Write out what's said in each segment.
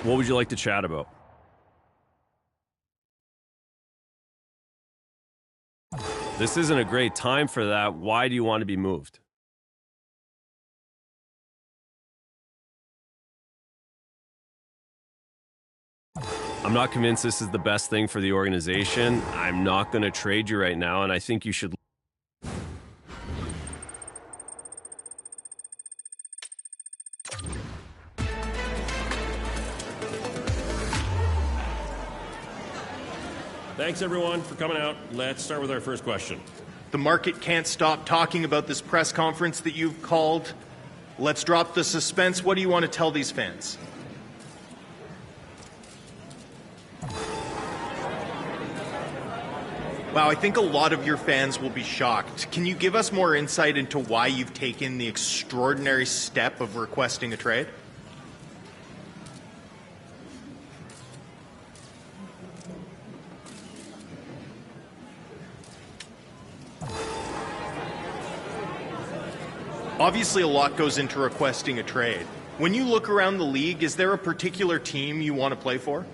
What would you like to chat about? This isn't a great time for that. Why do you want to be moved? I'm not convinced this is the best thing for the organization. I'm not going to trade you right now, and I think you should. Thanks, everyone, for coming out. Let's start with our first question. The market can't stop talking about this press conference that you've called. Let's drop the suspense. What do you want to tell these fans? Wow, I think a lot of your fans will be shocked. Can you give us more insight into why you've taken the extraordinary step of requesting a trade? Obviously, a lot goes into requesting a trade. When you look around the league, is there a particular team you want to play for?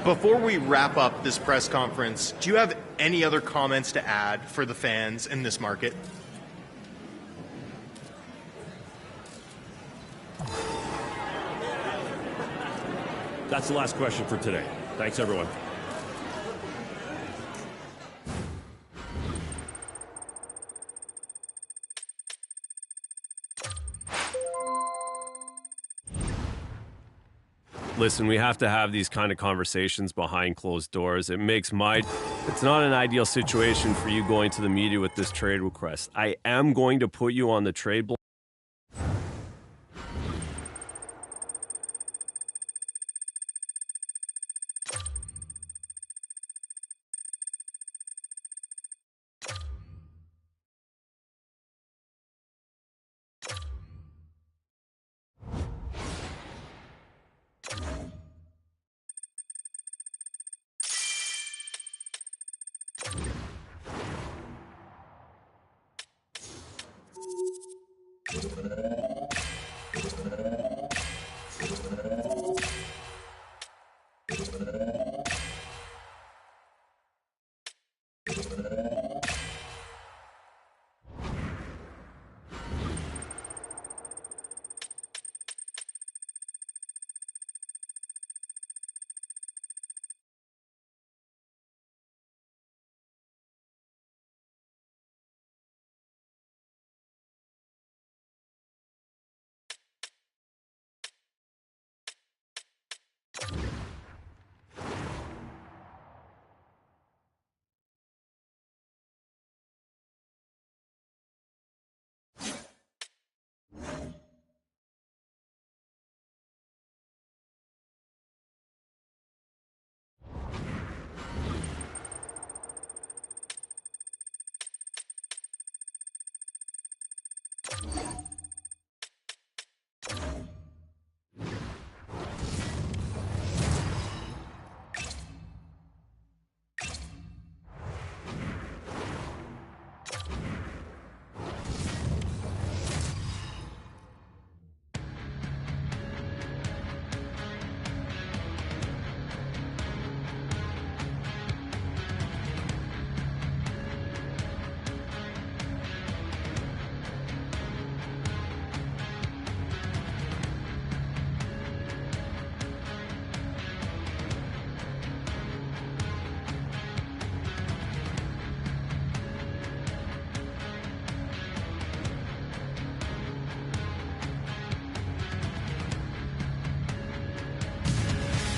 Before we wrap up this press conference, do you have any other comments to add for the fans in this market? That's the last question for today. Thanks, everyone. Listen, we have to have these kind of conversations behind closed doors. It's not an ideal situation for you going to the media with this trade request. I am going to put you on the trade block.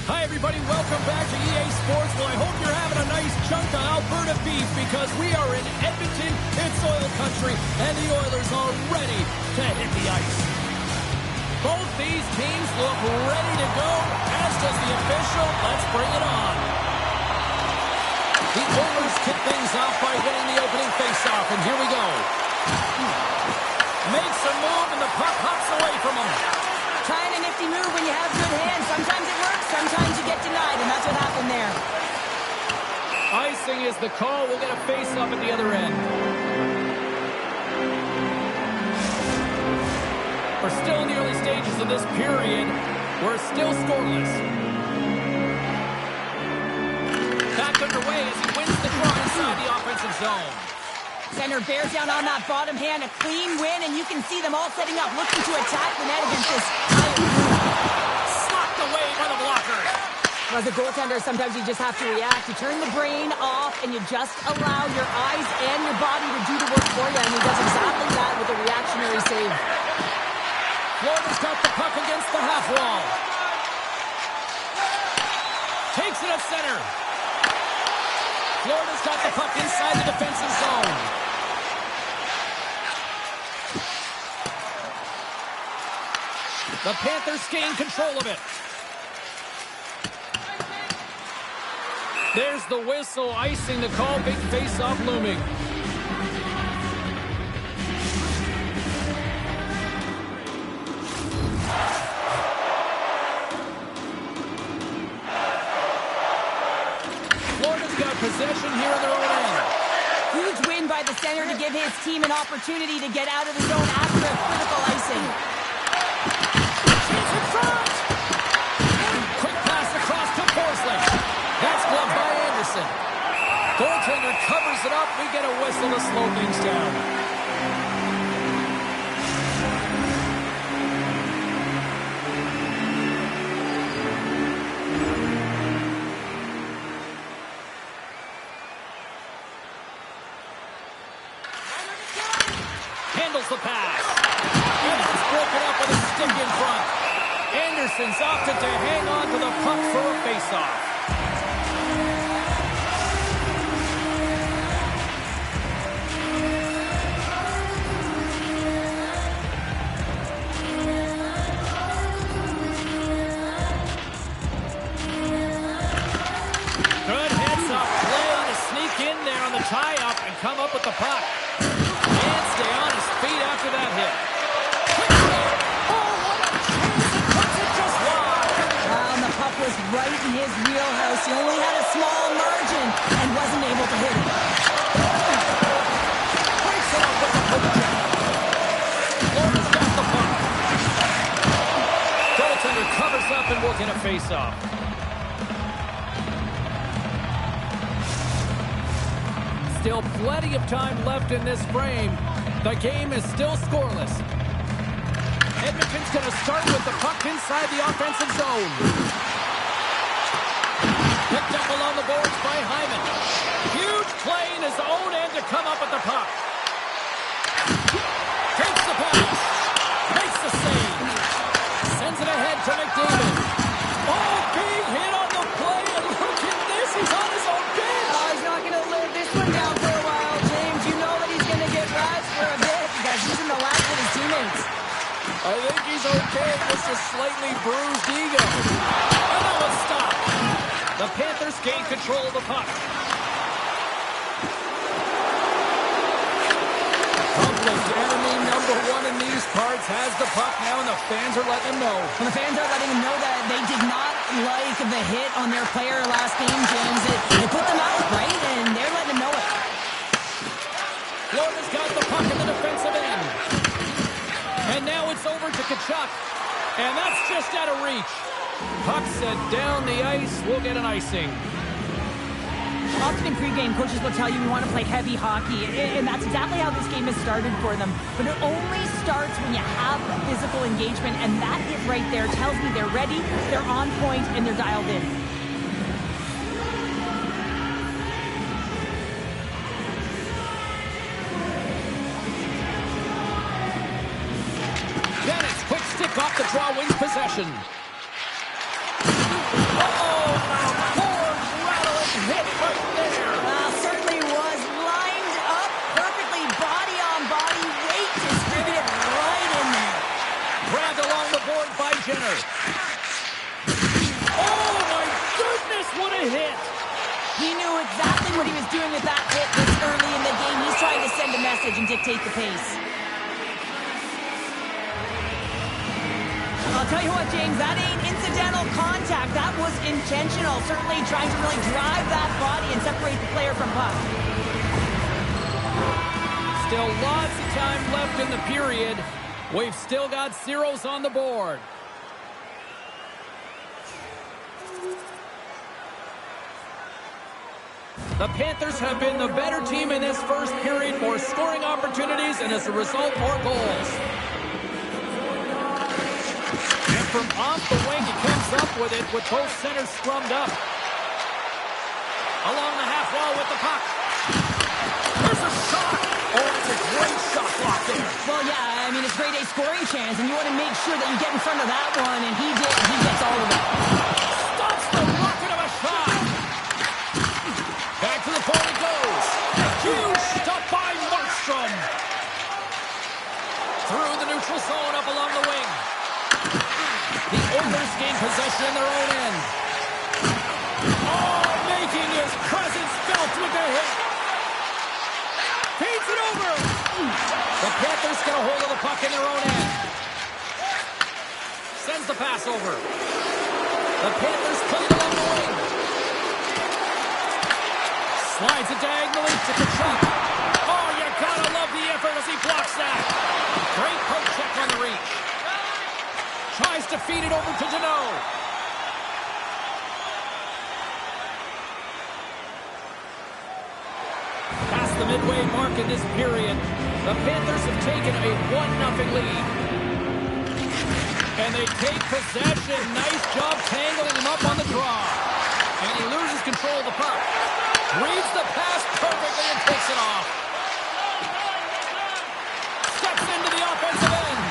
Hi, everybody. Welcome back to EA Sports. Well, I hope you're having a nice chunk of Alberta beef because we are in Edmonton. It's oil country, and the Oilers are ready to hit the ice. Both these teams look ready to go, as does the official. Let's bring it on. The Oilers kick things off by winning the opening faceoff, and here we go. Makes a move, and the puck hops away from him. Trying a nifty move when you have good hands. Sometimes it works, sometimes you get denied, and that's what happened there. icing is the call. We'll get a face-off at the other end. We're still in the early stages of this period. We're still scoreless. Back underway as he wins the draw inside the offensive zone. Center bears down on that bottom hand. A clean win, and you can see them all setting up, looking to attack the net against this Slapped away by the blocker. As a goaltender, sometimes you just have to react. You turn the brain off, and you just allow your eyes and your body to do the work for you, and he does exactly that with a reactionary save. Florida's got the puck against the half wall. Takes it at center. Florida's got the puck inside the defensive zone. The Panthers gain control of it. There's the whistle, icing the call. Big face-off looming. Florida's got possession here in their own end. Huge win by the center to give his team an opportunity to get out of the zone after a critical icing. She's in front! Quick pass across to Forsling. That's gloved by Anderson. Goaltender covers it up. We get a whistle to slow things down. Handles the pass. And it's broken up with a stick in front. Anderson's opted to hang on to the puck for a faceoff. Good heads-up play to sneak in there on the tie-up and come up with the puck. And stay on his feet after that hit. Oh, what a chance! It puts it just wide. And the puck was right in his wheelhouse. He only had a small margin and wasn't able to hit it. Breaks it up with the poke check. Florida's got the puck. Goaltender covers up and will get a face-off. Still plenty of time left in this frame. The game is still scoreless. Edmonton's going to start with the puck inside the offensive zone. Picked up along the boards by Hyman. Huge play in his own end to come up with the puck. Takes the pass. Makes the save. Sends it ahead to McDavid. Oh, big hit on the play. And look at this. He's on his own bench. Oh, he's not going to live this one down for a while, James. You know that he's going to get razzed for a bit because he's in the lap with his teammates. I think he's okay. Just a slightly bruised ego. And that was stopped. The Panthers gain control of the puck. Public enemy number one in these parts has the puck now, and the fans are letting him know. Well, the fans are letting him know that they did not like the hit on their player last game, James. It put them out, right? And they're letting him know it. Florida's got the puck in the defensive end. And now it's over to Tkachuk. And that's just out of reach. Puck set down the ice. We'll get an icing. Often in pregame, coaches will tell you we want to play heavy hockey, and that's exactly how this game has started for them. But it only starts when you have physical engagement, and that hit right there tells me they're ready, they're on point, and they're dialed in. Bennett's quick stick off the draw wins possession. Hit right there. Certainly was lined up perfectly, body on body, weight distributed right in there. Grabbed along the board by Jenner. Oh my goodness, what a hit. He knew exactly what he was doing with that hit this early in the game. He's trying to send a message and dictate the pace. I'll tell you what, James, that ain't incidental contact. That was intentional. Certainly trying to really drive that body and separate the player from puck. Still lots of time left in the period. We've still got zeros on the board. The Panthers have been the better team in this first period, more scoring opportunities, and as a result, more goals. And from off the wing, he comes up with it with both centers scrummed up. Along the half wall with the puck. There's a shot! Oh, it's a great shot block there. Well, yeah, I mean, it's grade A scoring chance, and you want to make sure that you get in front of that one, and he did. He gets all of it. Stops the rocket of a shot! Back to the point it goes. Huge stop by Markstrom. Through the neutral zone, up along the wing. The Oilers gain possession in their own end. Oh, making his presence felt with their hit. Feeds it over. The Panthers get a hold of the puck in their own end. Sends the pass over. The Panthers play it along the wing. Slides it diagonally to Tkachuk. Oh, you gotta love the effort as he blocks that. Great poke check on the reach. Tries to feed it over to Deneau. Past the midway mark in this period, the Panthers have taken a 1-0 lead. And they take possession. Nice job tangling him up on the draw. And he loses control of the puck. Reads the pass perfectly and takes it off. Steps into the offensive end.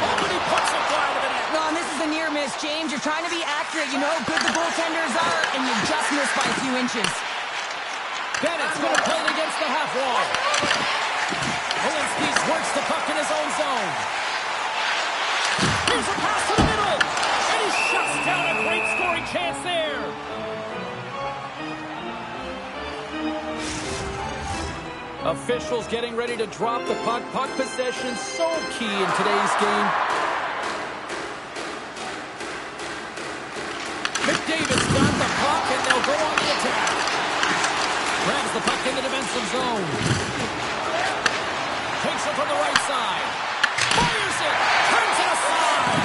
Oh, and he puts it wide of the net. No, and this is a near miss, James. You're trying to be accurate. You know how good the goaltenders are, and you just missed by a few inches. Bennett's going to play it against the half wall. Walensky works the puck in his own zone. Here's a pass to the middle. And he shuts down a great scoring chance there. Officials getting ready to drop the puck. Puck possession so key in today's game. McDavid's got the puck and they'll go on the attack. Grabs the puck in the defensive zone. Takes it from the right side. Fires it. Turns it aside.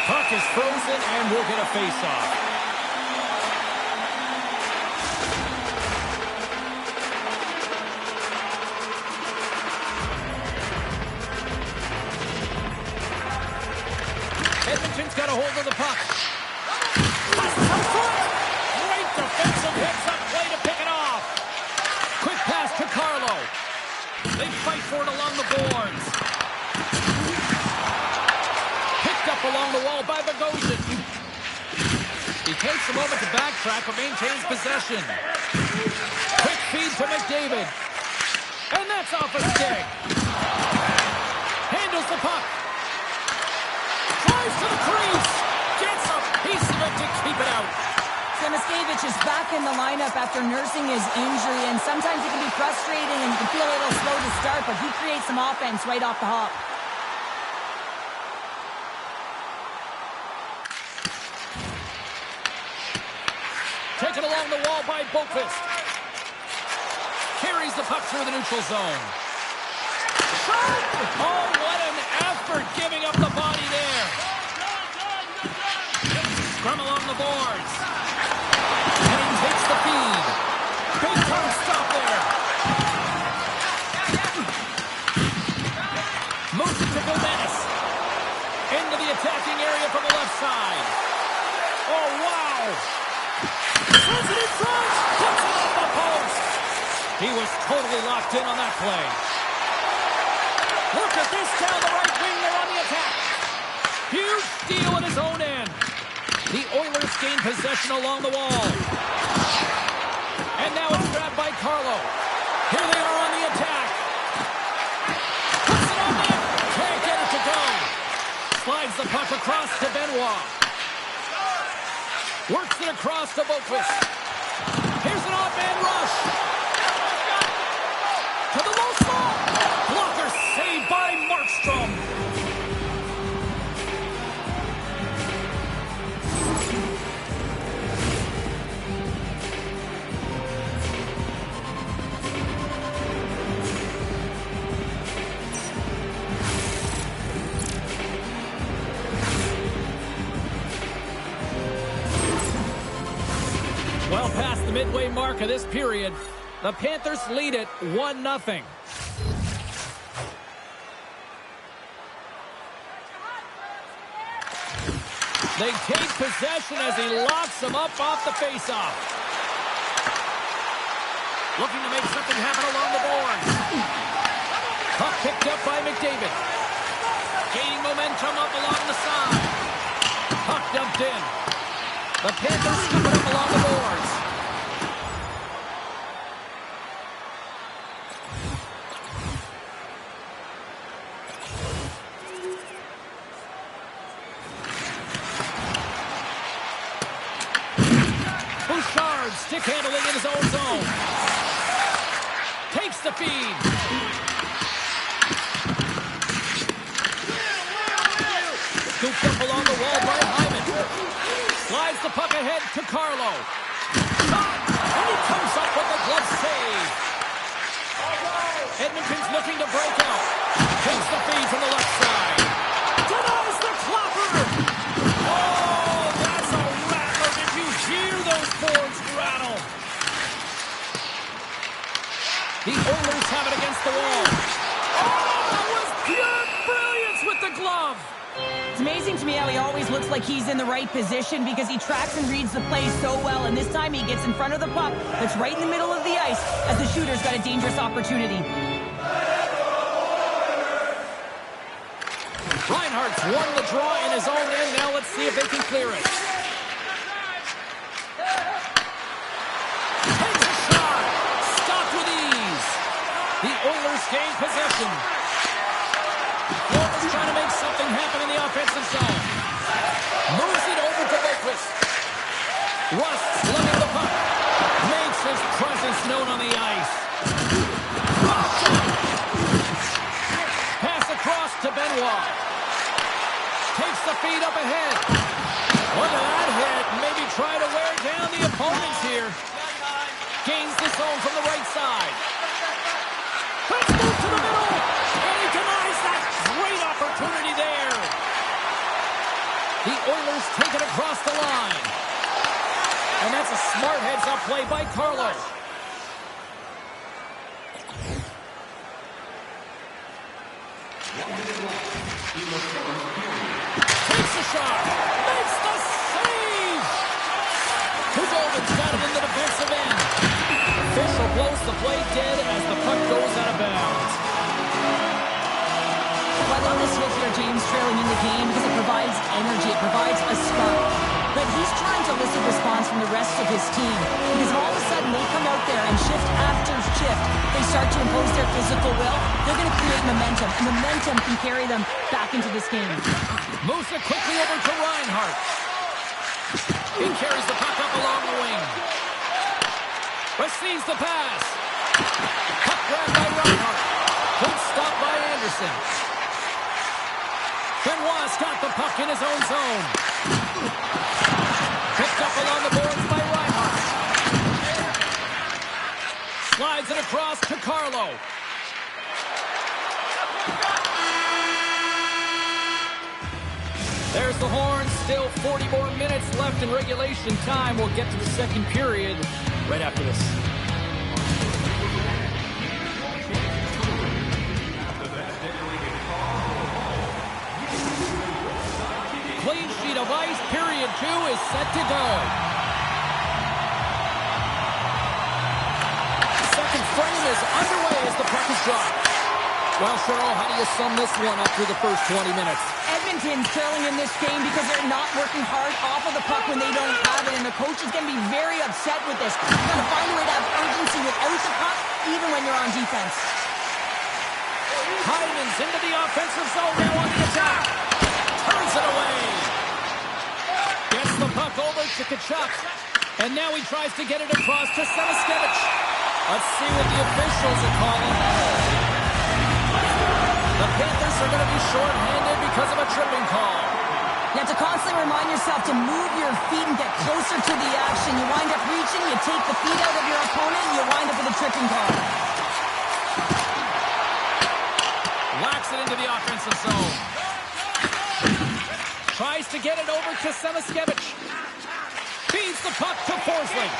Puck is frozen and we'll get a face-off. Edmonton's got a hold of the puck. Great defensive hits up play to pick it off. Quick pass to Carlo. They fight for it along the boards. Picked up along the wall by Bogosian. He takes a moment to backtrack but maintains possession. Quick feed to McDavid. And that's off a stick. Handles the puck. Drives to the crease. Gets a piece of it to keep it out. Samoskevich is back in the lineup after nursing his injury, and sometimes it can be frustrating and you can feel a little slow to start, but he creates some offense right off the hop. Taken along the wall by Boqvist. Carries the puck through the neutral zone. Oh, what an effort giving up the body there. Scrum along the boards. And he takes the feed. Big time stop there. Moves it to Gomez. Into the attacking area from the left side. Oh, wow. Sends it in front. Puts it off the post. He was totally locked in on that play. Look at this down the right wing. They're on the attack. Huge steal at his own end. The Oilers gain possession along the wall. And now it's grabbed by Carlo. Here they are on the attack. Puts it on net. Can't get it to go. Slides the puck across to Benoit. Works it across to Boqvist. Here's an off-man rush. To the low slot. Blocker saved by Markstrom. midway mark of this period. The Panthers lead it 1-0. They take possession as he locks them up off the faceoff. Looking to make something happen along the boards. Puck picked up by McDavid. Gaining momentum up along the side. Puck dumped in. The Panthers scoop it up along the boards. Bouchard stick handling in his own zone. Takes the feed. Scooped up along the wall by Hyman. Slides the puck ahead to Carlo. Shot! And he comes up with the glove save. Edmonton's looking to break out. Takes the feed from the left side. Denies the clopper! Oh, that's a rattler. Did you hear those boards rattle? The Oilers have it against the wall. Oh, that was pure brilliance with the glove. It's amazing to me how he always looks like he's in the right position because he tracks and reads the play so well. And this time he gets in front of the puck that's right in the middle of the ice as the shooter's got a dangerous opportunity. Reinhardt's won the draw in his own end. Now let's see if they can clear it. Takes a shot. Stopped with ease. The Oilers gain possession. Florida's trying to make something happen in the offensive zone. Moves it over to Boqvist. Rust slugging the puck. Makes his presence known on the ice. Pass across to Benoit. Takes the feed up ahead. Look at that hit. Maybe try to wear down the opponents here. Gains the zone from the right side. Let's move to the middle. And he denies that great opportunity there. The Oilers take it across the line. And that's a smart heads-up play by Carlo. Takes a shot. Makes the save. Khudobin's got it in the defensive end. Official blows the play dead as the puck goes out of bounds. Well, I love this hit here, James, trailing in the game because it provides energy. It provides a spark. But he's trying to elicit response from the rest of his team because all of a sudden they come out there and shift after shift. They start to impose their physical will. They're going to create momentum, and momentum can carry them back into this game. Moves it quickly over to Reinhardt. He carries the puck up along the wing. Receives the pass. Puck grabbed by Reinhardt. Good stop by Anderson. Benoit's got the puck in his own zone. Picked up along the boards by Reinhardt. Slides it across to Carlo. There's the horn. Still 40 more minutes left in regulation time. We'll get to the second period right after this. Clean sheet of ice. Period 2 is set to go. Second frame is underway as the puck is dropped. Well, Cheryl, how do you sum this one up through the first 20 minutes? Edmonton's trailing in this game because they're not working hard off of the puck when they don't have it, and the coach is going to be very upset with this. You've got to find a way to have urgency without the puck, even when you're on defense. Hyman's into the offensive zone now on the attack. Turns it away. Gets the puck over to Tkachuk. And now he tries to get it across to Samaskevich. Let's see what the officials are calling. The Panthers are going to be short-handed because of a tripping call. You have to constantly remind yourself to move your feet and get closer to the action. You wind up reaching, you take the feet out of your opponent, and you wind up with a tripping call. Locks it into the offensive zone. Tries to get it over to Samaskevich. Feeds the puck to Forsling.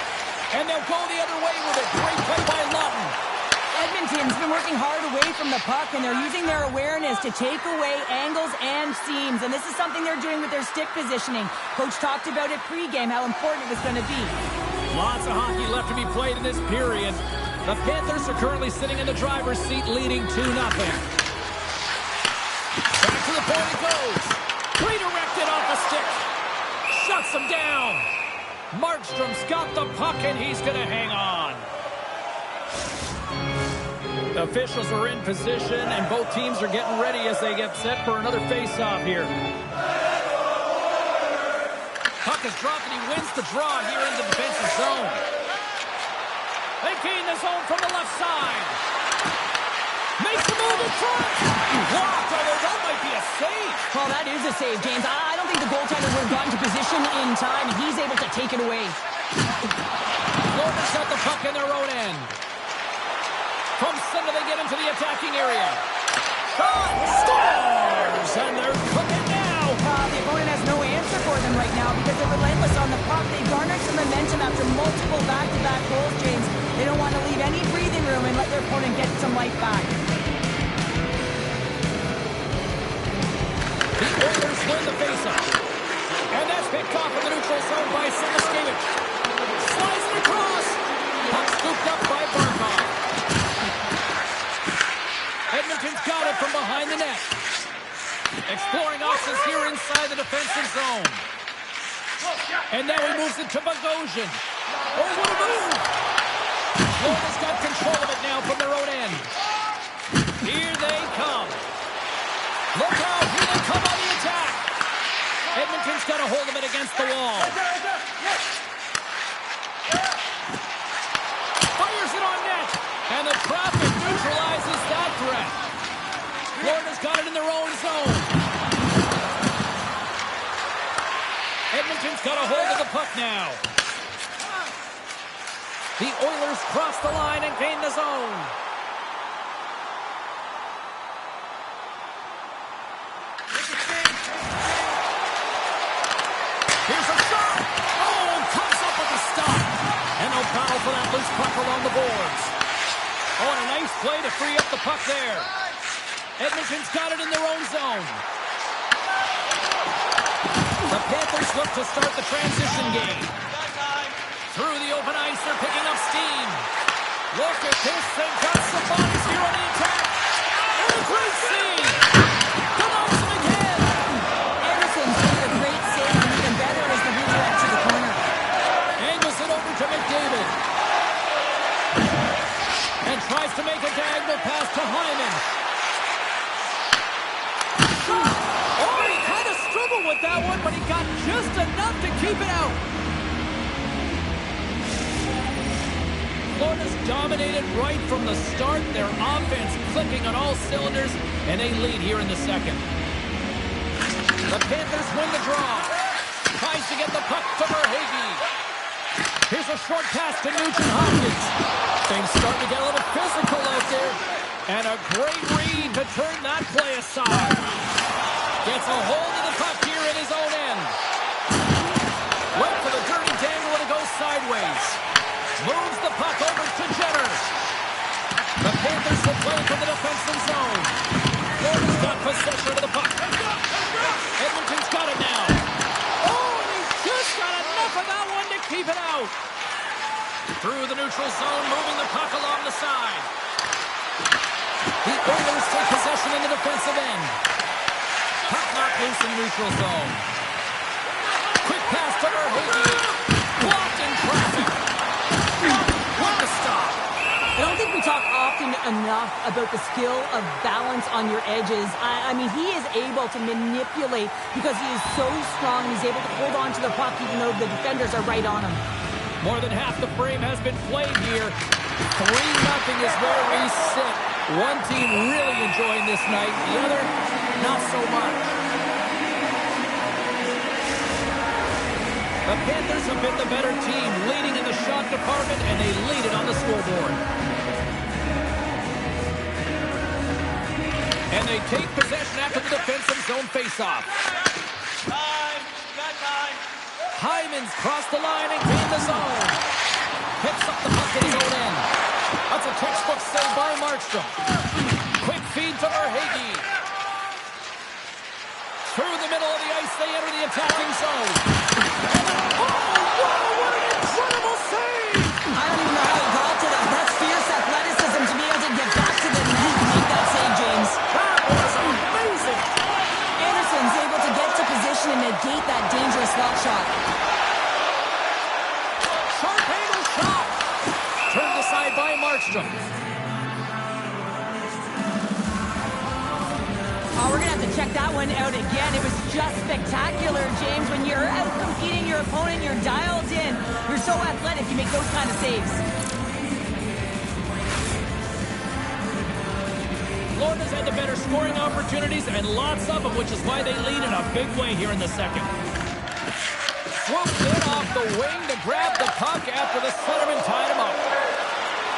And they'll go the other way with it. Great play by Lawton. Edmonton's been working hard away from the puck, and they're using their awareness to take away angles and seams. And this is something they're doing with their stick positioning. Coach talked about it pregame, how important it was going to be. Lots of hockey left to be played in this period. The Panthers are currently sitting in the driver's seat, leading 2-0. Back to the point it goes. Redirected off the stick. Shuts him down. Markstrom's got the puck, and he's going to hang on. The officials are in position, and both teams are getting ready as they get set for another face-off here. Puck is dropped, and he wins the draw here in the defensive zone. They gain the zone from the left side. Makes the move in front. Blocked, although that might be a save. Well, that is a save, James. I don't think the goaltender would have gotten to position in time, and he's able to take it away. Florida's got the puck in their own end. From center, they get into the attacking area. Shot! Scores! And they're cooking now. The opponent has no answer for them right now because they're relentless on the puck. They garnered some momentum after multiple back-to-back goals, James. They don't want to leave any breathing room and let their opponent get some life back. The Oilers win the faceoff. And that's picked off in the neutral zone by Samaskevich. Slides it across. Puck scooped up by Barkov. Edmonton's got it from behind the net. Exploring options here inside the defensive zone. And now he moves it to Bogosian. Oh, what a move! Florida's got control of it now from their own end. Here they come. Look out, here they come on the attack. Edmonton's got a hold of it against the wall. Fires it on net. And the traffic neutralizes that threat. Florida's got it in their own zone. Edmonton's got a hold of the puck now. The Oilers cross the line and gain the zone. Here's a shot. Oh, comes up with a stop. And no foul for that loose puck along the boards. Oh, and a nice play to free up the puck there. Edmonton's got it in their own zone. The Panthers look to start the transition game. Through the open ice, they're picking up steam. Look at this. They've got some bodies here on the attack. And a great save. Donaldson again. Anderson's made a great save, and even better as the redirect to the corner. Angles it over to McDavid. And tries to make a diagonal pass to Hyman. Oh, he kind of struggled with that one, but he got just enough to keep it out. Florida's dominated right from the start. Their offense clicking on all cylinders, and they lead here in the second. The Panthers win the draw. Tries to get the puck to Verhaeghe. Here's a short pass to Nugent Hopkins. Things starting to get a little physical out there. And a great read to turn that play aside. Gets a hold of the puck here in his own end. Went for the dirty dangle and it goes sideways. Moves the puck over to Jenner. The Panthers will play from the defensive zone. Florida's got possession of the puck. Edmonton's got it now. Oh, he's just got enough of that one to keep it out. Through the neutral zone, moving the puck along the side. The Oilers take possession in the defensive end. Puck knocked loose in neutral zone. Quick pass to Verhaeghe. Blocked in traffic. What a stop. I don't think we talk often enough about the skill of balance on your edges. I mean, he is able to manipulate because he is so strong. He's able to hold on to the puck even though the defenders are right on him. More than half the frame has been played here. 3-0 is where we sit. One team really enjoying this night. The other, not so much. The Panthers have been the better team, leading in the shot department, and they lead it on the scoreboard. And they take possession after the defensive zone faceoff. Hyman's crossed the line and gained the zone. Picks up the puck at his own end. That's a textbook save by Markstrom. Quick feed to Verhaeghe. Through the middle of the ice, they enter the attacking zone. Oh, wow, what an incredible save! I don't even know how he got to that. That's fierce athleticism to be able to get back to the net and make that save, James. That was amazing! Anderson's able to get to position and negate that dangerous slot shot. Sharp angle shot! Turned aside by Markstrom. Oh, we're going to have to check that one out again. It was just spectacular, James. When you're out competing your opponent, you're dialed in. You're so athletic, you make those kind of saves. Florida's had the better scoring opportunities, and lots of them, which is why they lead in a big way here in the second. Swooped in off the wing to grab the puck after the centerman tied him up.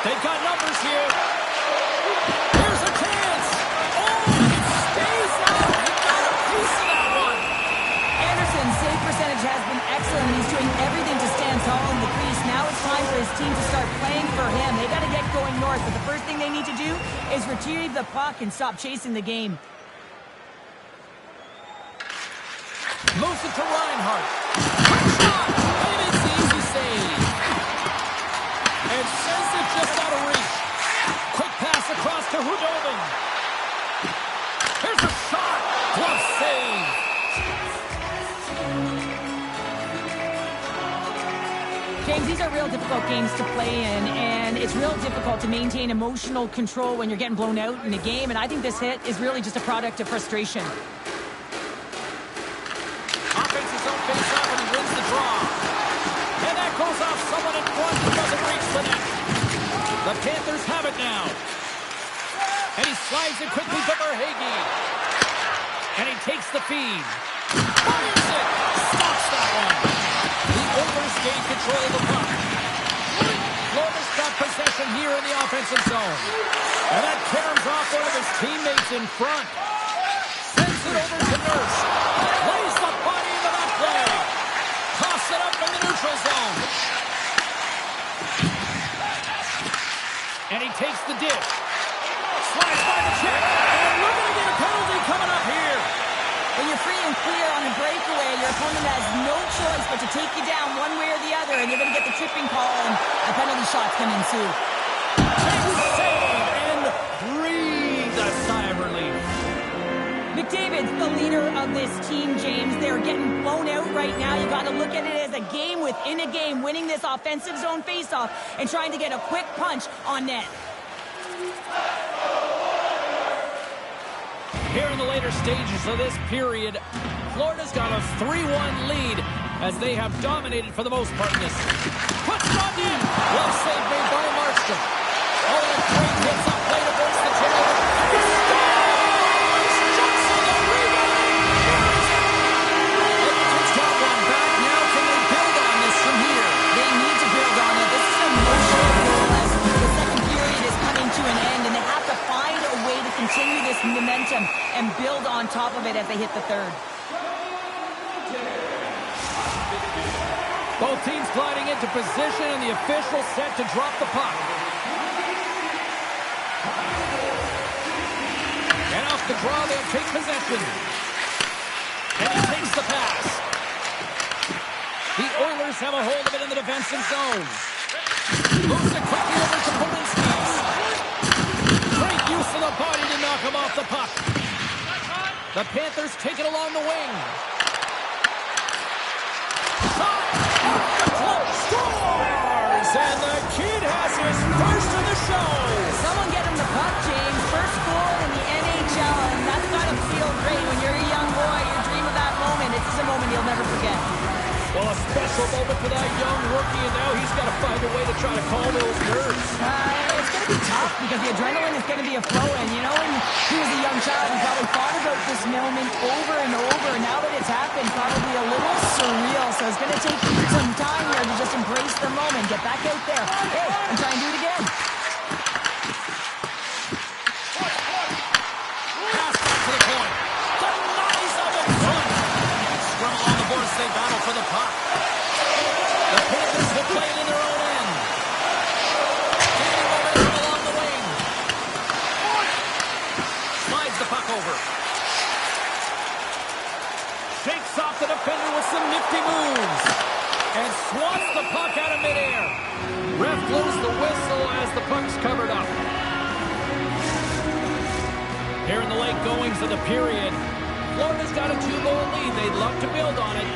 They've got numbers here. Here's a chance. Oh, it stays out. He got a piece of that one. Anderson's save percentage has been excellent. He's doing everything to stand tall in the crease. Now it's time for his team to start playing for him. They got to get going north, but the first thing they need to do is retrieve the puck and stop chasing the game. Moves it to Reinhart. Quick shot. And it's the easy save. And sends it just out of reach. Quick pass across to Hudobin. Here's a shot. Glove save. James, these are real difficult games to play in, and it's real difficult to maintain emotional control when you're getting blown out in a game, and I think this hit is really just a product of frustration. Offensive zone face-off, and he wins the draw. And that goes off someone in front who doesn't reach the net. The Panthers have it now. And he slides it quickly to Verhaeghe. And he takes the feed. Fires it. Stops that one. The Oilers gain control of the puck. Florida's got possession here in the offensive zone. And that caroms off one of his teammates in front. Sends it over to Nurse. Plays the body into that play. Toss it up in the neutral zone. And he takes the dip. Slides by the check. And we're going to get a penalty coming up here. When you're free and clear on a breakaway, your opponent has no choice but to take you down one way or the other, and you're going to get the tripping call, and a penalty shot's going to ensue. Save and breathe a sigh of relief. McDavid's the leader of this team, James. They're getting blown out right now. You got to look at it as a game within a game, winning this offensive zone faceoff and trying to get a quick punch on net. Here in the later stages of this period, Florida's got a 3-1 lead as they have dominated for the most part in this. Puts it on in. Well saved made by Markstrom. Oh, and great hits up play to force the turnover. He scores! Johnson, the rebound! Edmonton's got one back. Now can they build on this from here? They need to build on it. This is an emotional goal as the second period is coming to an end, and they have to find a way to continue this momentum and build on top of it as they hit the third. Both teams gliding into position, and the official set to drop the puck. And off the draw, they'll take possession. And he takes the pass. The Oilers have a hold of it in the defensive zone. Moves it quickly over to Polinskis. Great use of the body to knock him off the puck. The Panthers take it along the wing. Shot! Scores! And the kid has his first of the show. Someone get him the puck, James. First goal in the NHL, and that's got to feel great when you're a young boy. You dream of that moment. It's a moment you'll never forget. Well, a special moment for that young rookie, and now he's got to find a way to try to calm those nerves. It's going to be tough because the adrenaline is going to be a flowing. You know, when he was a young child, he probably thought about this moment over and over. Now that it's happened, probably a little surreal. So it's going to take some time here to just embrace the moment, get back out there, hey, and try and do it again. Pass back to the point. Denies on the front. Scrum along the boards, they battle for the puck. The Panthers will play it in their own end. over. Shakes off the defender with some nifty moves. And swats the puck out of midair. Ref blows the whistle as the puck's covered up. Here in the late goings of the period, Florida's got a 2-goal lead. They'd love to build on it.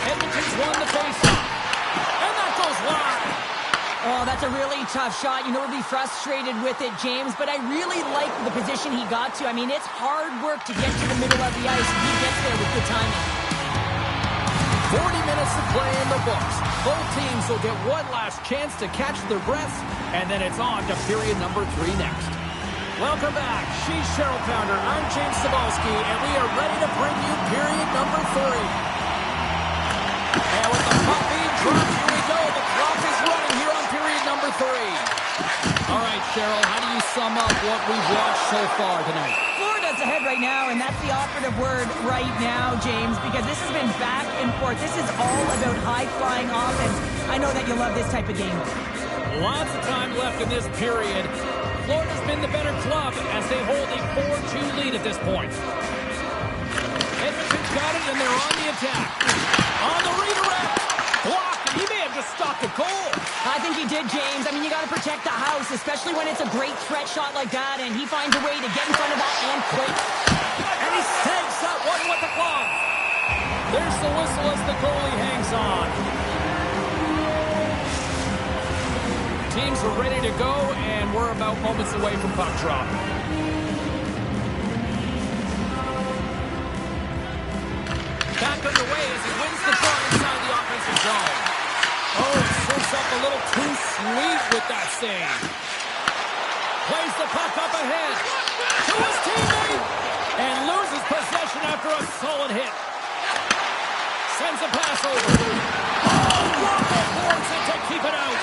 Edmonton's won the faceoff. And that goes wide. Oh, that's a really tough shot. You know, we'll be frustrated with it, James, but I really like the position he got to. I mean, it's hard work to get to the middle of the ice, and he gets there with good timing. 40 minutes to play in the books. Both teams will get one last chance to catch their breaths, and then it's on to period number 3 next. Welcome back. She's Cheryl Pounder. I'm James Cybulski, and we are ready to bring you period number 3. And with the puck being dropped, here we go. The clock is running here on period number 3. All right, Cheryl, how do you sum up what we've watched so far tonight? Florida's ahead right now, and that's the operative word right now, James, because this has been back and forth. This is all about high-flying offense. I know that you'll love this type of game. Lots of time left in this period. Florida's been the better club as they hold a 4-2 lead at this point. Edmonton's got it, and they're on the attack. On the redirect. Blocked, and he may have just stopped a goal. I think he did, James. I mean, you got to protect the house, especially when it's a great threat shot like that, and he finds a way to get in front of that and quick. And he saves that one with the glove. There's the whistle as the goalie hangs on. Teams are ready to go, and we're about moments away from puck drop. Back underway as he wins the draw inside the offensive zone. Oh, he serves up a little too sweet with that save. Plays the puck up ahead to his teammate and loses possession after a solid hit. Sends a pass over. Oh, Rocco boards it to keep it out.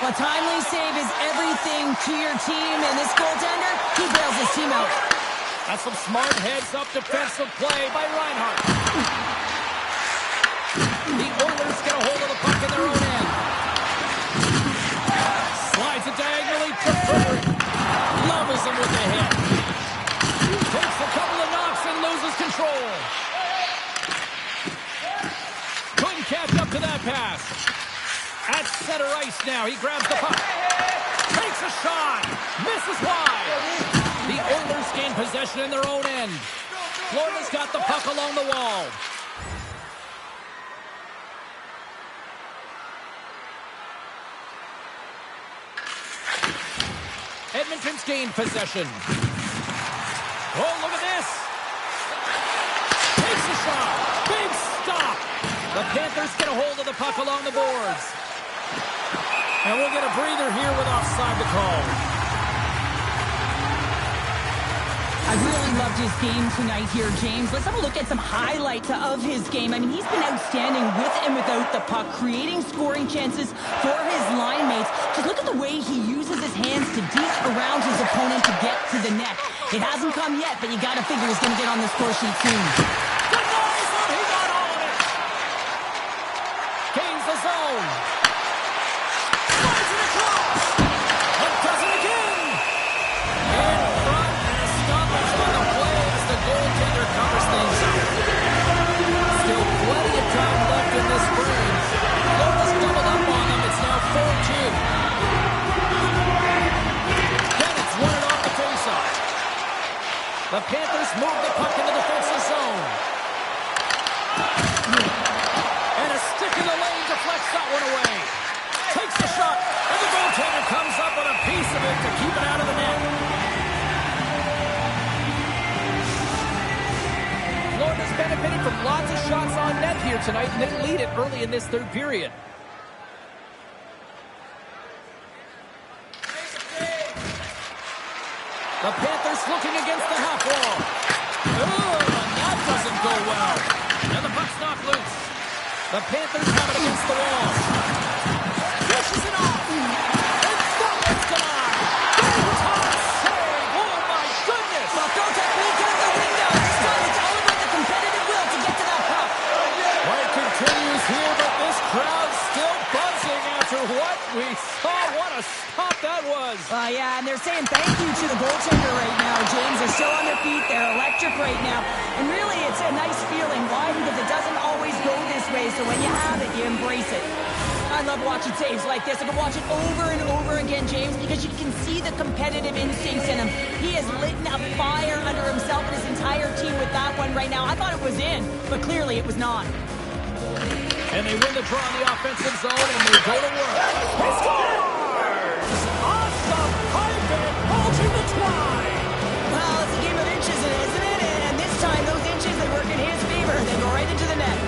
A timely save is everything to your team, and this goaltender, he bails his team out. That's some smart heads-up defensive play by Reinhart. The Oilers get a hold of the puck in their own end. Slides it diagonally to Frederick. Levels him with the hit. Takes a couple of knocks and loses control. Couldn't catch up to that pass. At center ice now. He grabs the puck. Takes a shot. Misses wide. The Oilers gain possession in their own end. Florida's got the puck along the wall. Edmonton's gained possession. Oh, look at this. Takes a shot. Big stop. The Panthers get a hold of the puck along the boards. And we'll get a breather here with offside the call. I really loved his game tonight here, James. Let's have a look at some highlights of his game. I mean, he's been outstanding with and without the puck, creating scoring chances for his line mates. Just look at the way he uses his hands to deke around his opponent to get to the net. It hasn't come yet, but you got to figure he's going to get on the score sheet soon. He got all of it. Gains the zone. Slides it across. And does it again. In front, and a stoppage on the play as the goaltender covers things up. Still plenty of time left in this frame. Florida's doubled up on them. It's now 4-2. Bennett's won it off the faceoff. The Panthers move the puck into the defensive zone. And a stick in the lane deflects that one away. Takes the shot, and the goaltender comes up with a piece of it to keep it out of the net. Florida's benefited from lots of shots on net here tonight, and they lead it early in this third period. The Panthers looking against the half wall. Ooh, and that doesn't go well. And the puck's knocked loose. The Panthers have it against the wall. Pushes it off. And it's gone. Top save. Oh, my goodness. Well, don't take me out the window. This time it's all about the competitive will to get to that puck. Play continues here, but this crowd's still buzzing after what we saw. What a stop that was. Yeah, and they're saying thank you to the goaltender right now, James. They're still on their feet. They're electric right now. And really, it's a nice feeling. Why? Because it doesn't always go this way. So when you have it, you embrace it. I love watching saves like this. I can watch it over and over again, James, because you can see the competitive instincts in him. He has lit a fire under himself and his entire team with that one right now. I thought it was in, but clearly it was not. And they win the draw in the offensive zone, and they go to work. He scores! Awesome! Hyman holding the try! Well, it's a game of inches, isn't it? And this time, those inches, they work in his favor. They go right into the net.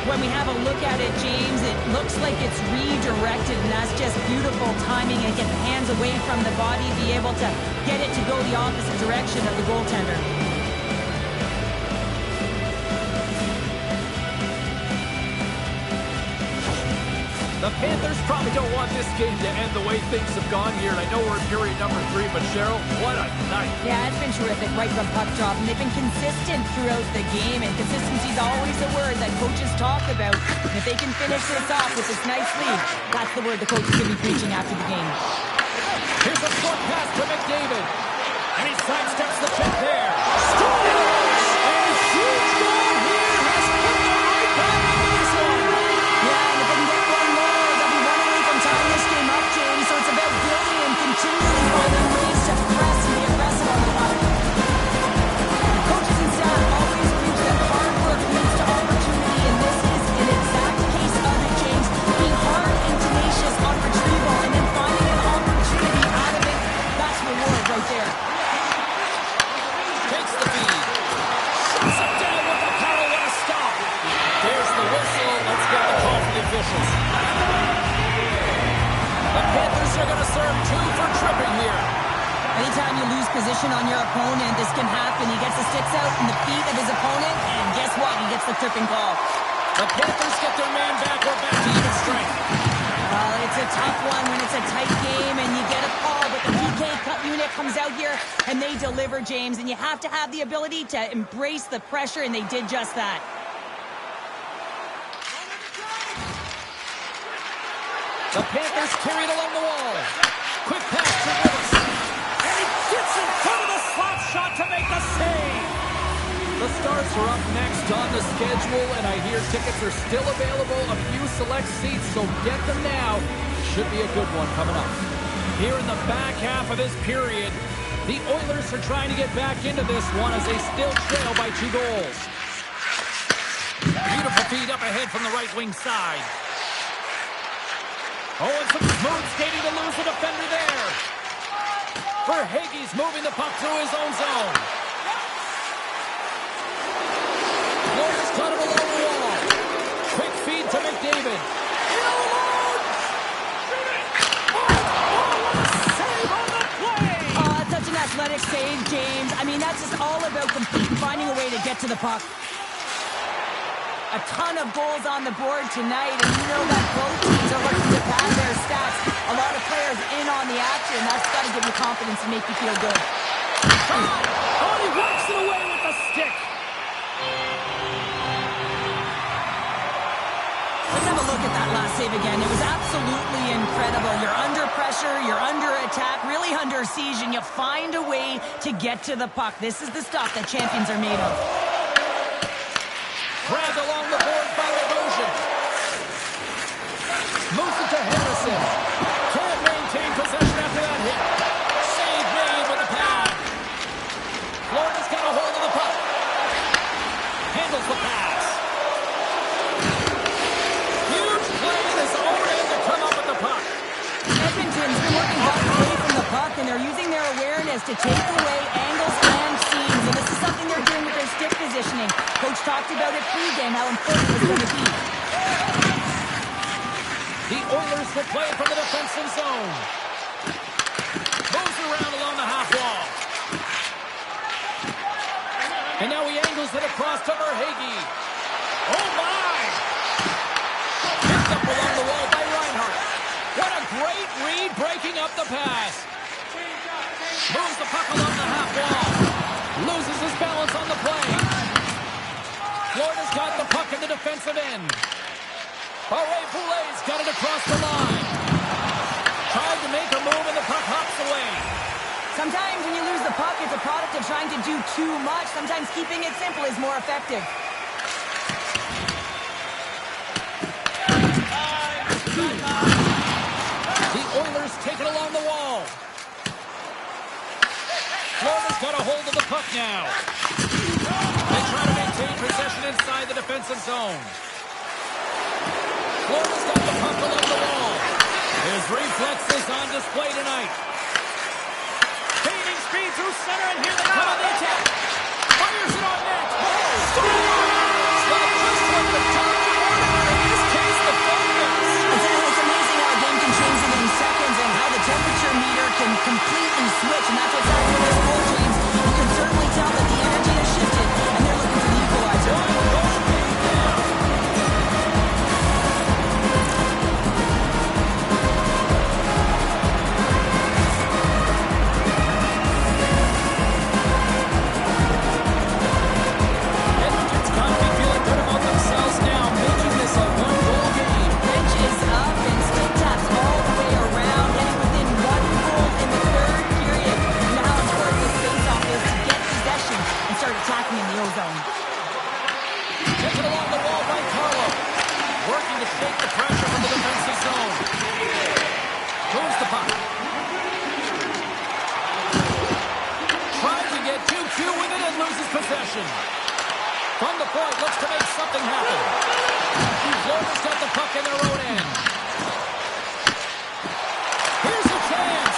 When we have a look at it, James, it looks like it's redirected, and that's just beautiful timing and get the hands away from the body, be able to get it to go the opposite direction of the goaltender. The Panthers probably don't want this game to end the way things have gone here. And I know we're in period number 3, but Cheryl, what a night. Yeah, it's been terrific right from puck drop. And they've been consistent throughout the game. And consistency is always a word that coaches talk about. And if they can finish this off with this nice lead, that's the word the coach is going to be preaching after the game. Here's a short pass to McDavid. And he sidesteps the check there. Scores! And a huge goal here has put them right back into this one. Yeah, and if they can get one more, they'll be one away from tying this game up, James. So it's about building and continually finding ways to press and be aggressive on the puck. Coaches and staff always preach that hard work leads to opportunity, and this is an exact case of it, James. Being hard and tenacious on retrieval and then finding an opportunity out of it, that's reward right there. Takes the feed. Shuts it down with the power. What a stop. There's the whistle. Let's get the call from the officials. The Panthers are going to serve 2 for tripping here. Anytime you lose position on your opponent, this can happen. He gets the sticks out in the feet of his opponent, and guess what? He gets the tripping call. The Panthers get their man back. We're back to even strength. Well, it's a tough one when it's a tight game and you get a call, but the PK cut unit comes out here and they deliver, James, and you have to have the ability to embrace the pressure, and they did just that. The Panthers carry it along the wall. Quick pass to Willis. And he gets in front of the slot shot to make the save. The Stars are up next on the schedule, and I hear tickets are still available, a few select seats, so get them now. Should be a good one coming up. Here in the back half of this period, the Oilers are trying to get back into this one as they still trail by 2 goals. Beautiful feed up ahead from the right wing side. Oh, and some smooth skating to lose the defender there. Verhaeghe's moving the puck through his own zone. Florida's got him along the wall. Quick feed to McDavid. Save on the play! Such an athletic save, James. I mean, that's just all about competing, finding a way to get to the puck. A ton of goals on the board tonight, and you know that both teams are looking to pad their stats. A lot of players in on the action. That's got to give you confidence and make you feel good. Oh, he works it away with the stick. Let's have a look at that last save again. It was absolutely incredible. You're under pressure, you're under attack, really under siege, and you find a way to get to the puck. This is the stuff that champions are made of. Grabbed along the board by Bogosian. Moves it to Harrison. Can't maintain possession after that hit. Save made with the pad. Florida's got a hold of the puck. Handles the pass. Huge play in his own end to come up with the puck. Edmonton's been working hard away from the puck, and they're using their awareness to take away angles and seams, and this is something they're doing with their stick positioning. Coach talked about it pregame, how important it's going to be. The Oilers will play from the defensive zone. Moves around along the half wall. And now he angles it across to Verhaeghe. Oh, my! Picked up along the wall by Reinhart. What a great read, breaking up the pass. Moves the puck along the half wall. Loses his balance on the play. Florida's got the puck in the defensive end. Barré-Boulet's got it across the line. Tried to make a move. it's a product of trying to do too much. Sometimes keeping it simple is more effective. The Oilers take it along the wall. Florida's got a hold of the puck now. They try to maintain possession inside the defensive zone. Florida's got the puck along the wall. His reflexes on display tonight. Gaining speed through center, and here they come on the attack. Fires it on net. Just like the top of the order, in this case, the focus. It's amazing how a game can change within seconds and how the temperature meter can completely switch, and that's what's happening with this goal, James. You can certainly tell that the energy has shifted, and they're looking for the equalizer. Edmonton's got to be feeling good about themselves now, making this a one-goal game. Benches up and stick taps all the way around, getting within one goal in the third period. You know how important this face-off is to get possession and start attacking in the O-zone. Taken along the wall by Carlo. Working to shake the pressure from the defensive zone. Moves the puck. Trying to get 2-2 with it and loses possession. From the point, looks to make something happen. Florida's got the puck in their own end. Here's a chance.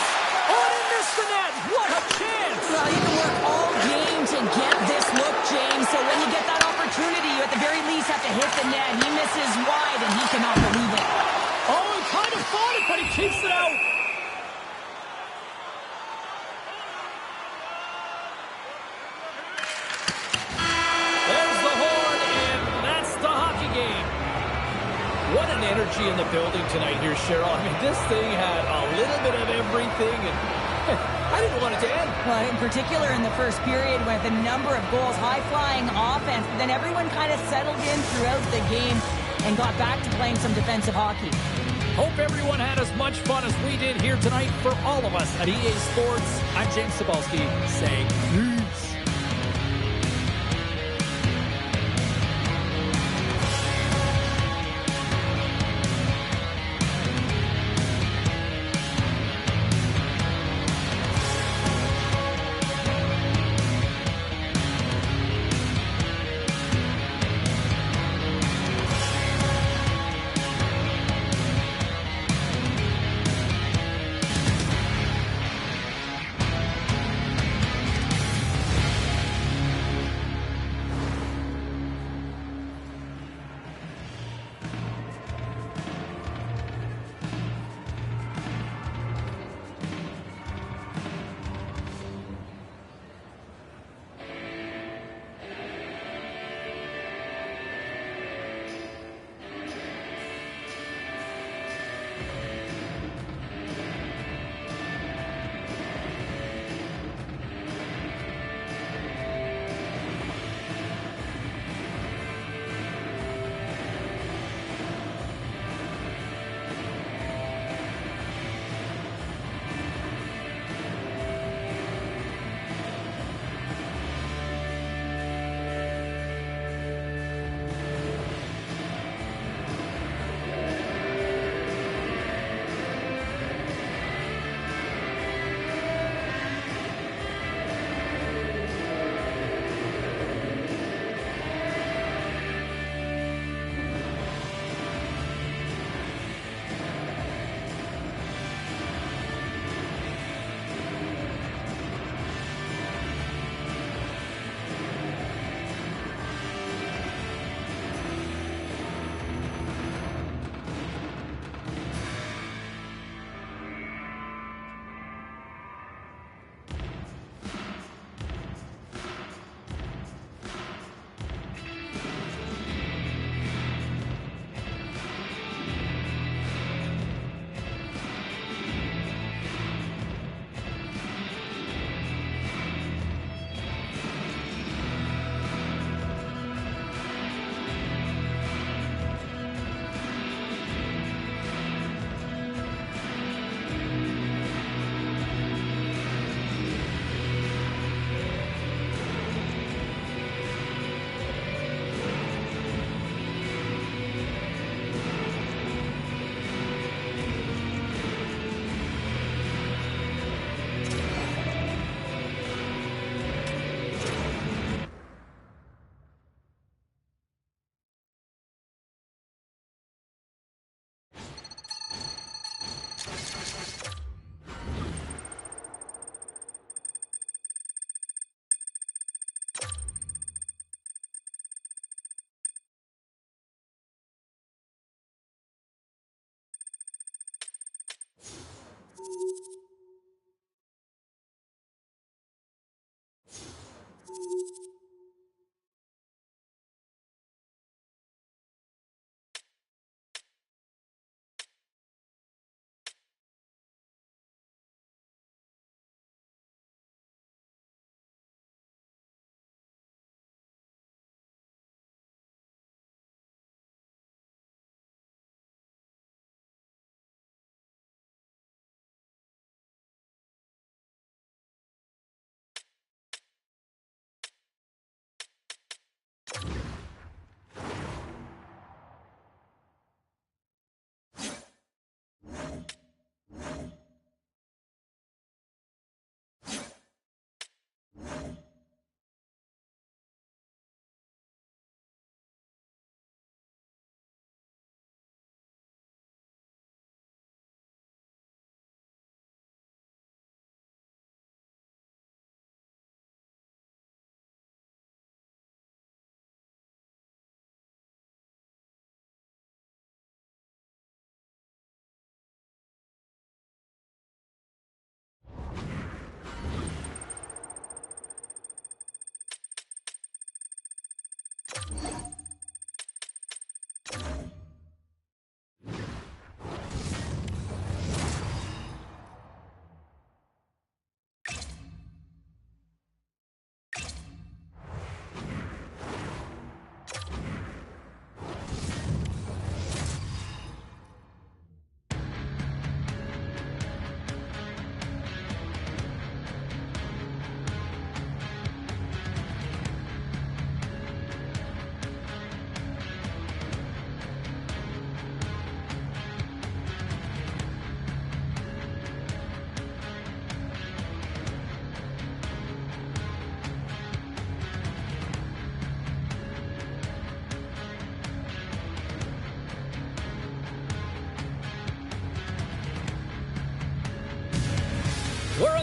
Oh, and he missed the net. What a chance. Well, you can work all game to get this look, James. So when you get that opportunity, you at the very least have to hit the net. He misses wide, and he cannot believe it. Oh, he kind of fought it, but he keeps it out. There's the horn, and that's the hockey game. What an energy in the building tonight here, Cheryl. I mean, this thing had a little bit of everything, and I didn't want it to end. Well, in particular in the first period with a number of goals, high-flying offense, but then everyone kind of settled in throughout the game and got back to playing some defensive hockey. Hope everyone had as much fun as we did here tonight. For all of us at EA Sports, I'm James Cybulski saying peace.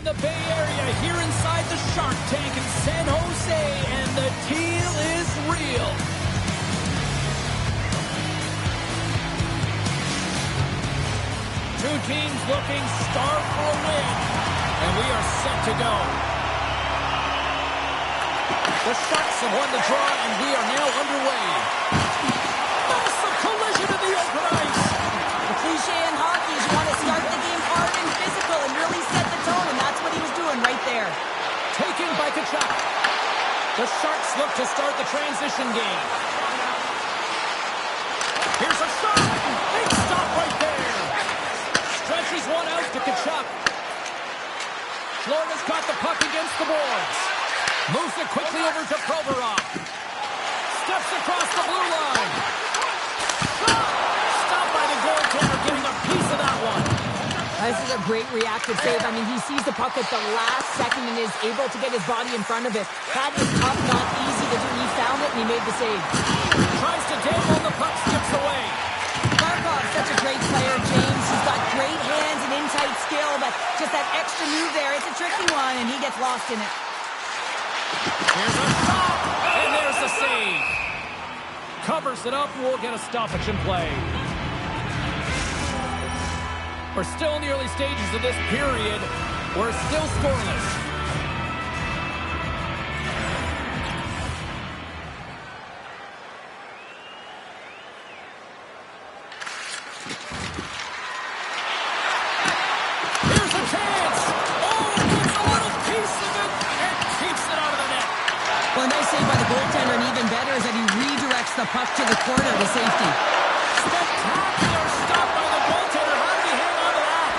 the Bay Area, here inside the Shark Tank in San Jose, and the deal is real. Two teams looking starved for a win, and we are set to go. The Sharks have won the draw, and we are now underway. Massive collision in the open ice. The cliche in hockey is you want to start the game hard and physical and really set the tone, and that's what he was doing right there. Taken by Tkachuk. The Sharks look to start the transition game. Here's a shot. Big stop right there. Stretches one out to Tkachuk. Florida's got the puck against the boards. Moves it quickly over to Provorov. Steps across the blue line. Stopped by the goaltender, getting a piece of that one. This is a great reactive save. I mean, he sees the puck at the last second and is able to get his body in front of it. That is tough, not easy to do. He found it and he made the save. Tries to dangle, the puck skips away. Barkov's such a great player, James. He's got great hands and in-tight skill, but just that extra move there, it's a tricky one, and he gets lost in it. Here's a shot, and there's the save. Covers it up, we'll get a stoppage in play. We're still in the early stages of this period. We're still scoreless. Here's a chance. Oh, gets a little piece of it and keeps it out of the net. Well, a nice save by the goaltender, and even better is that he redirects the puck to the corner to safety. Spectacular stop by the goaltender. How did he hang on to that?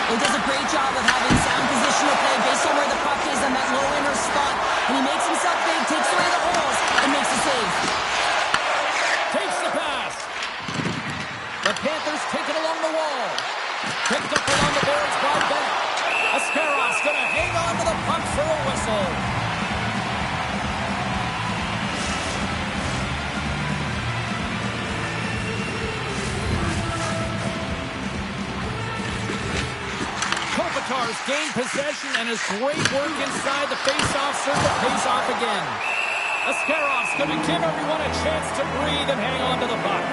He does a great job of having sound positional play based on where the puck is on that low inner spot, and he makes himself big, takes away the holes, and makes a save. Takes the pass. The Panthers take it along the wall. Picked up along the boards by Bennett. Ascarov's going to hang on to the puck for a whistle. Kopitar's gained possession, and his great work inside the face-off circle pays off again. Ascarov's going to give everyone a chance to breathe and hang on to the puck.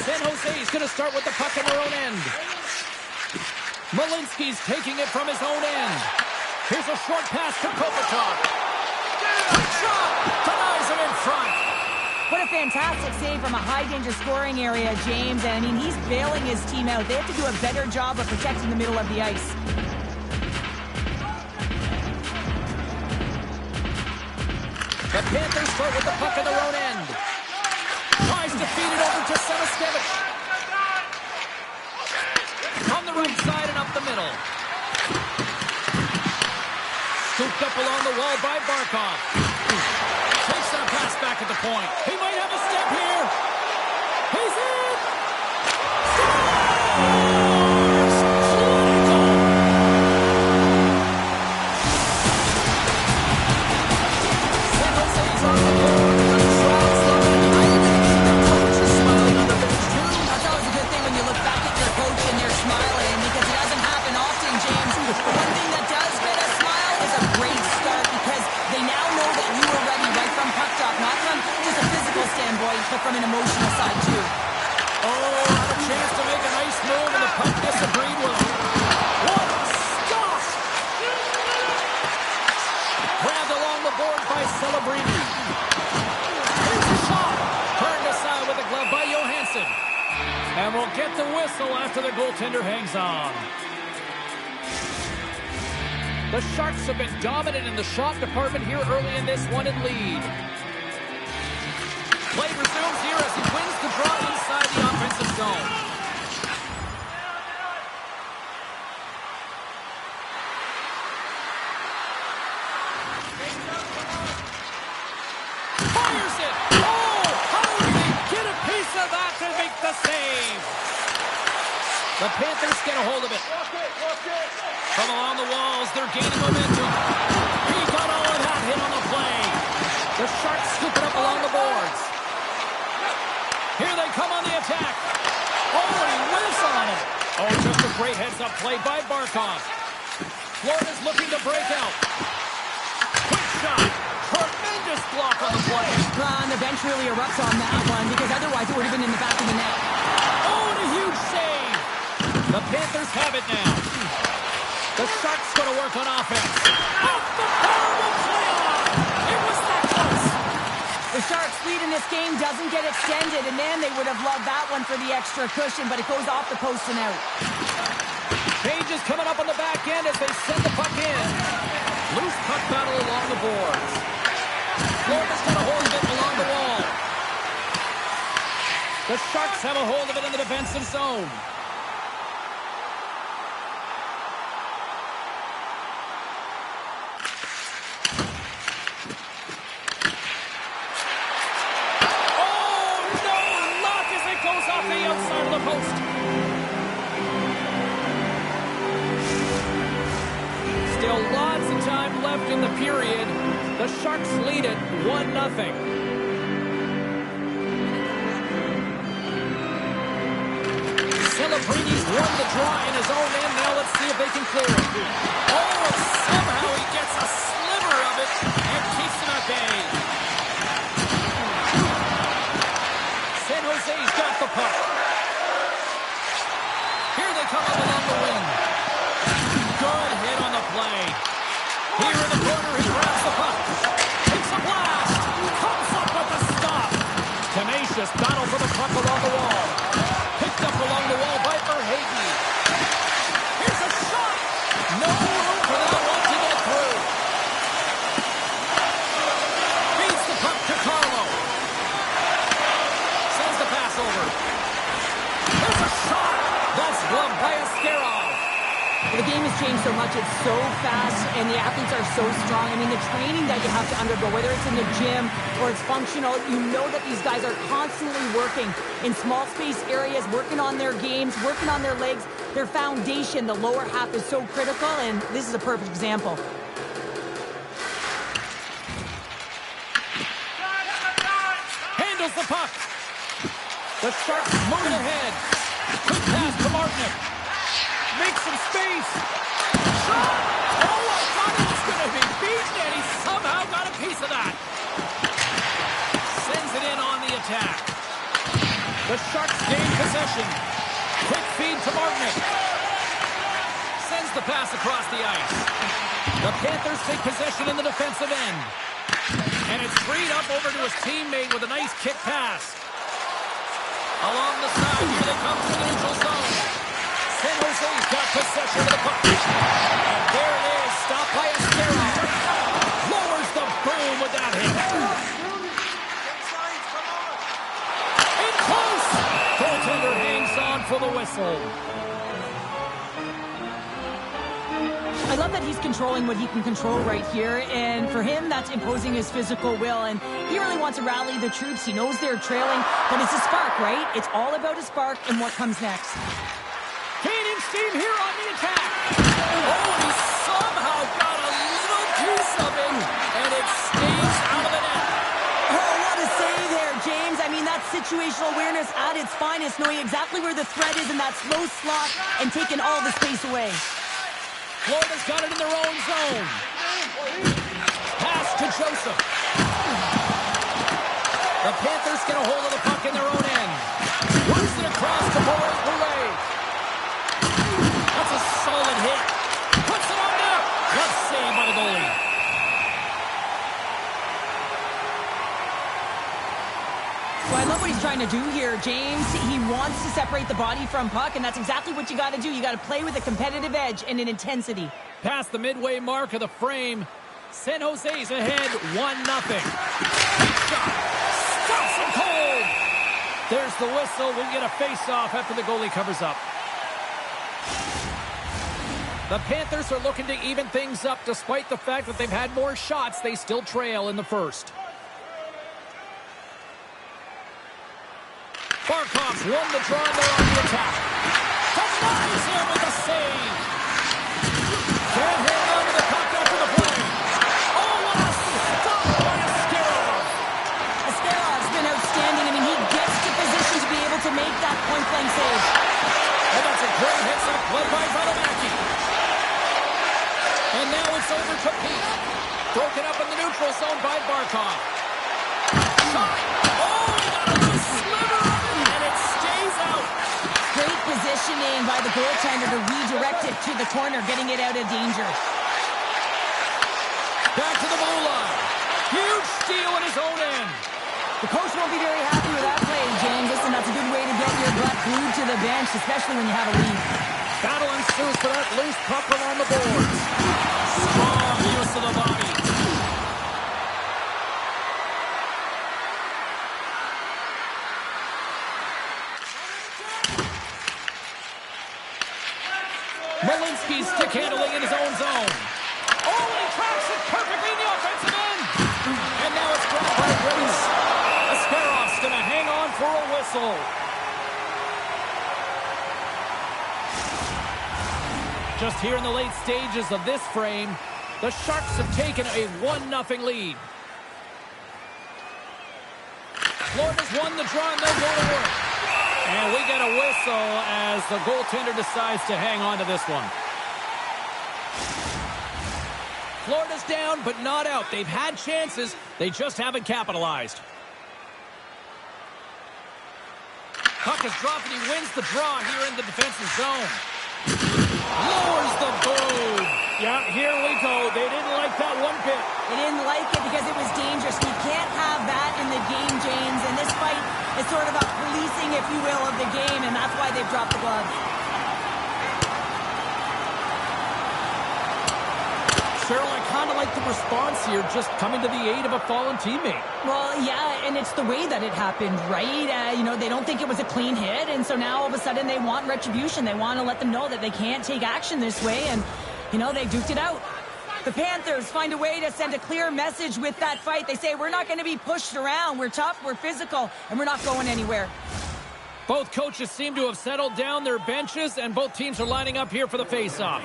San Jose is going to start with the puck in their own end. Malinsky's taking it from his own end. Here's a short pass to Kopitar. Quick shot! Denies him in front. What a fantastic save from a high-danger scoring area, James. And, I mean, he's bailing his team out. They have to do a better job of protecting the middle of the ice. The Panthers start with the puck in their own end. Tries to feed it over to Samaskevich. On the right side and up the middle. Scooped up along the wall by Barkov. Takes that pass back at the point. He might have a step here. He's in! Scores! San Jose's on the board. Shots them. I think the coach is smiling on the bench too. That's always a good thing when you look back at your coach and you're smiling, because it doesn't happen often, James. One thing that does get a smile is a great start, because they now know that you were ready right from puck drop, not from just a physical standpoint, but from an emotional side too. Oh, had a chance to make a nice move, and the puck disagreed with him. What a stop! Grabbed along the board by Celebrini. Here's a shot. Turned aside with a glove by Johansson. And we'll get the whistle after the goaltender hangs on. The Sharks have been dominant in the shot department here early in this one and lead. Play resumes here as he wins the draw inside the offensive zone. Fires it! Oh! How did he get a piece of that to make the save? The Panthers get a hold of it. From along the walls, they're gaining momentum. He got all of that hit on the play. The Sharks scoop it up along the boards. Here they come on the attack. Oh, and he whiffs on it. Oh, just a great heads-up play by Barkov. Florida's looking to break out. Quick shot. Tremendous block on the play. And the bench really erupts on that one because otherwise it would have been in the back of the net. Oh, and a huge save. The Panthers have it now. The Sharks going to work on offense. Off the bar will play on. It was that close. The Sharks' lead in this game doesn't get extended, and man, they would have loved that one for the extra cushion, but it goes off the post and out. Page is coming up on the back end as they send the puck in. Loose puck battle along the boards. Florida's got a hold of it along the wall. The Sharks have a hold of it in the defensive zone. Still lots of time left in the period. The Sharks lead it 1-0. Celebrini's won the draw in his own end. Now let's see if they can clear it. Oh, and somehow he gets a sliver of it and keeps him at bay. San Jose's got the puck. Here they come up along the wing. Good hit on the play. Here in the corner, he grabs the puck. Takes a blast. Comes up with a stop. Tenacious battle for the puck along the wall. Picked up along the wall by Verhaeghe. Here's a shot. No room for that one to get through. Feeds the puck to Carlo. Sends the pass over. There's a shot. That's gloved by Askarov. The game has changed so much. It's so fast, and the athletes are so strong. I mean, the training that you have to undergo, whether it's in the gym or it's functional, you know that these guys are constantly working in small space areas, working on their games, working on their legs. Their foundation, the lower half, is so critical, and this is a perfect example. Handles the puck. The Sharks moving ahead. Quick pass to Martinic. Makes some space. Shot! Oh, I thought it was going to be beaten, and he somehow got a piece of that. Sends it in on the attack. The Sharks gain possession. Quick feed to Martinic. Sends the pass across the ice. The Panthers take possession in the defensive end. And it's freed up over to his teammate with a nice kick pass. Along the side, here they come to the neutral zone. San Jose's got possession of the puck. And there it is, stopped by Askarov. Lowers the boom with that hit. In close! Goaltender hangs on for the whistle. I love that he's controlling what he can control right here, and for him, that's imposing his physical will, and he really wants to rally the troops. He knows they're trailing, but it's a spark, right? It's all about a spark and what comes next. Gaining steam here on the attack. Oh, he somehow got a little piece of it, and it stays out of the net. Oh, what a save there, James. I mean, that's situational awareness at its finest, knowing exactly where the threat is in that slow slot and taking all the space away. Florida's got it in their own zone. Pass to Joseph. The Panthers get a hold of the puck in their own end. Works it across to Bouret. That's a solid hit. Puts it on net. Good save by the goalie. Well, I love what he's trying to do here, James. He wants to separate the body from puck, and that's exactly what you got to do. You got to play with a competitive edge and an intensity. Past the midway mark of the frame, San Jose's ahead 1-0. Shot. Stops him cold. There's the whistle. We'll get a face-off after the goalie covers up. The Panthers are looking to even things up. Despite the fact that they've had more shots, they still trail in the first. Barkov's won the draw, and they're on the attack. From Denies him with a save. Can't hang on to the puck after the play. Oh, what a stop by Askarov. Askarov's been outstanding. I mean, he gets to position to be able to make that point-blank save. And that's a great hits-up play by Valimaki. And now it's over to Pete. Broken up in the neutral zone by Barkov. Shot! Oh, he got a little sliver of it, and it stays out. Great positioning by the goaltender to redirect it to the corner, getting it out of danger. Back to the blue line. Huge steal in his own end. The coach won't be very happy with that play, James. Listen, that's a good way to get your butt glued to the bench, especially when you have a lead. Battle ensues for that loose puck along the boards. Strong use of the body. Malinsky stick handling in his own zone. Oh, and he tracks it perfectly in the offensive end. And now it's grabbed by Grace. Askarov's going to hang on for a whistle. Just here in the late stages of this frame, the Sharks have taken a 1-0 lead. Florida's won the draw and they'll go to work. And we get a whistle as the goaltender decides to hang on to this one. Florida's down, but not out. They've had chances. They just haven't capitalized. Puck is dropped and he wins the draw here in the defensive zone. Lowers the boom. Yeah, here we go. They didn't like that one bit. They didn't like it because it was dangerous. You can't have that in the game, James. And this fight is sort of a policing, if you will, of the game, and that's why they've dropped the gloves. Cheryl, I kind of like the response here, just coming to the aid of a fallen teammate. Well, yeah, and it's the way that it happened, right? You know, they don't think it was a clean hit, and so now all of a sudden they want retribution. They want to let them know that they can't take action this way, and, you know, they duked it out. The Panthers find a way to send a clear message with that fight. They say, we're not going to be pushed around. We're tough, we're physical, and we're not going anywhere. Both coaches seem to have settled down their benches, and both teams are lining up here for the face-off.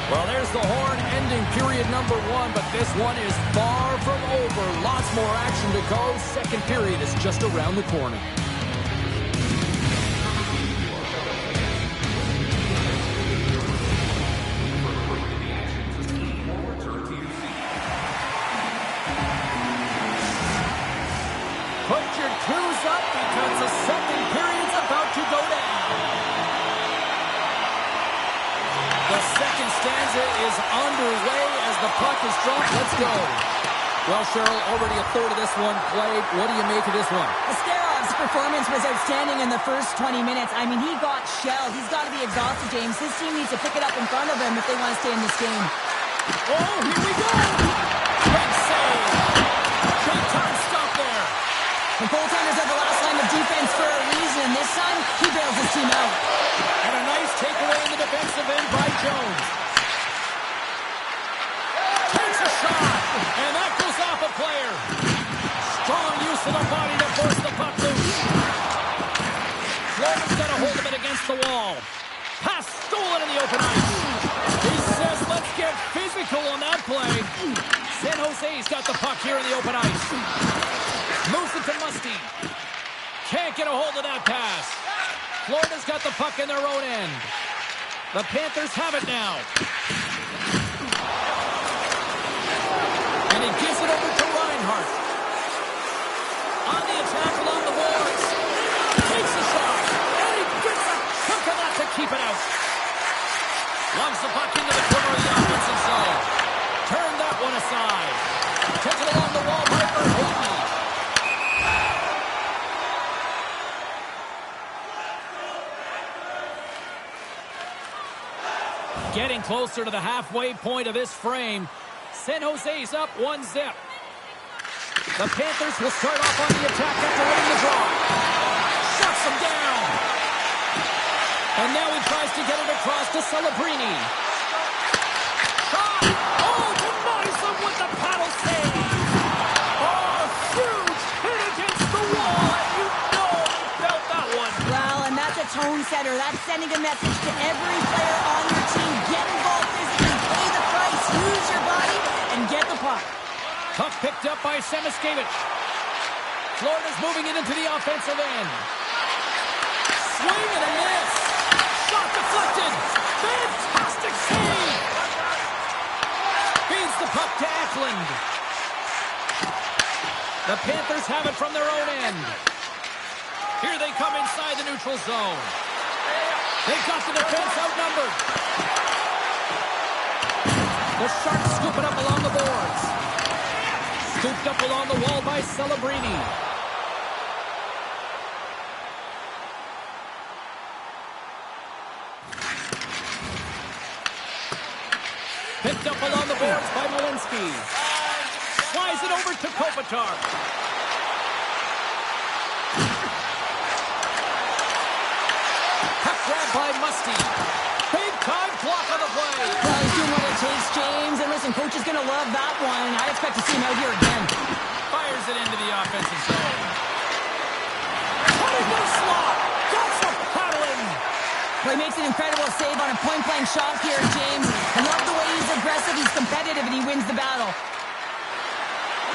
Well, there's the horn ending period number 1, but this one is far from over. Lots more action to go. Second period is just around the corner. Put your twos up because the second period's about to go down. The second stanza is underway as the puck is dropped. Let's go. Well, Cheryl, already a third of this one played. What do you make of this one? Askarov's performance was outstanding in the first 20 minutes. I mean, he got shelled. He's got to be exhausted, James. His team needs to pick it up in front of him if they want to stay in this game. Oh, here we go. Great save. Big time stop there. The goaltenders are the last line of defense for a reason. This time, he bails his team out. And a nice takeaway in the defensive end by Jones. Takes a shot, and that goes off a player. Strong use of the body to force the puck loose. Florida's got a hold of it against the wall. Pass stolen in the open ice. He says, let's get physical on that play. San Jose's got the puck here in the open ice. Moves it to Musty. Can't get a hold of that pass. Florida's got the puck in their own end. The Panthers have it now. And he gives it over to Reinhart. On the attack along the boards. Takes a shot. And he gets a chunk of that to keep it out. Lungs the puck into the corner of the offensive zone. Turn that one aside. Takes it along the wall by Verhaeghe. Getting closer to the halfway point of this frame. San Jose's up 1-0. The Panthers will start off on the attack after winning the draw. Shuts them down. And now he tries to get it across to Celebrini. Shot! Oh, denies him with the paddle save. tone setter. That's sending a message to every player on your team. Get involved physically, pay the price, use your body, and get the puck. Puck picked up by Semiskevich. Florida's moving it into the offensive end. Swing and a miss. Shot deflected. Fantastic save. Feeds the puck to Eklund. The Panthers have it from their own end. Here they come inside the neutral zone. They've got the defense outnumbered. The Sharks scoop it up along the boards. Scooped up along the wall by Celebrini. Picked up along the boards by Malinsky. Flies it over to Kopitar. Puck grab by Musty. Big time block on the play. Well, he's doing what it takes, James. And listen, coach is going to love that one. I expect to see him out here again. Fires it into the offensive zone. Cutting the slot. Goes for paddling. Well, he makes an incredible save on a point-blank shot here, James. I love the way he's aggressive, he's competitive, and he wins the battle.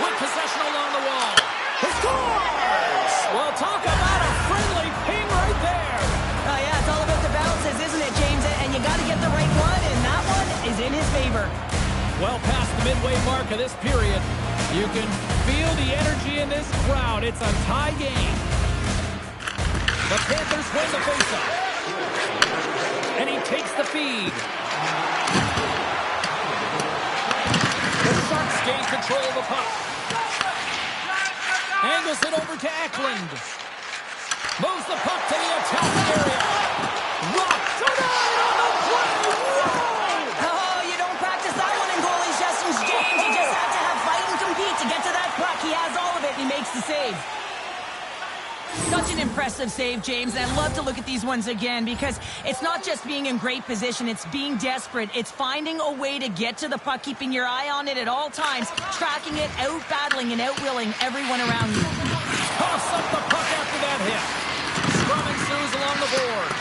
With possession along the wall. He scores! Well, talk about a friendly ping right there. Oh, yeah, it's all about the bounces, isn't it, James? And you got to get the right one, and that one is in his favor. Well past the midway mark of this period, you can feel the energy in this crowd. It's a tie game. The Panthers win the faceoff. And he takes the feed. The Sharks gain control of the puck. Angles it over to Eklund. Moves the puck to the attacking area. Rock tonight on the play. Whoa! Oh, you don't practice that one in goalie sessions, James. You just have to have fight and compete to get to that puck. He has all of it, and he makes the save. Such an impressive save, James, and I love to look at these ones again because it's not just being in great position, it's being desperate. It's finding a way to get to the puck, keeping your eye on it at all times, tracking it, out-battling and out-willing everyone around you. Toss up the puck after that hit. Scrum ensues along the boards.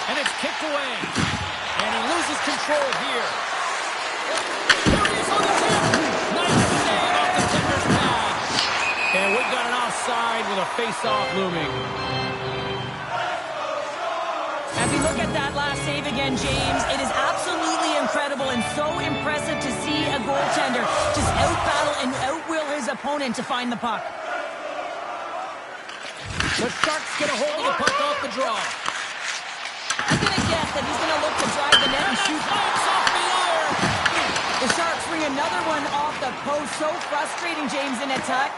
And it's kicked away. And he loses control here. Here he is on the tip. Nice save off the Tinder's pad. And we've got an offside with a face-off looming. As we look at that last save again, James, it is absolutely incredible and so impressive to see a goaltender just out-battle and out-will his opponent to find the puck. The Sharks get a hold of the puck off the draw. I'm going to guess that he's going to look to drive the net and shoot. Pipes off the iron. The Sharks bring another one off the post. So frustrating, James, in attack.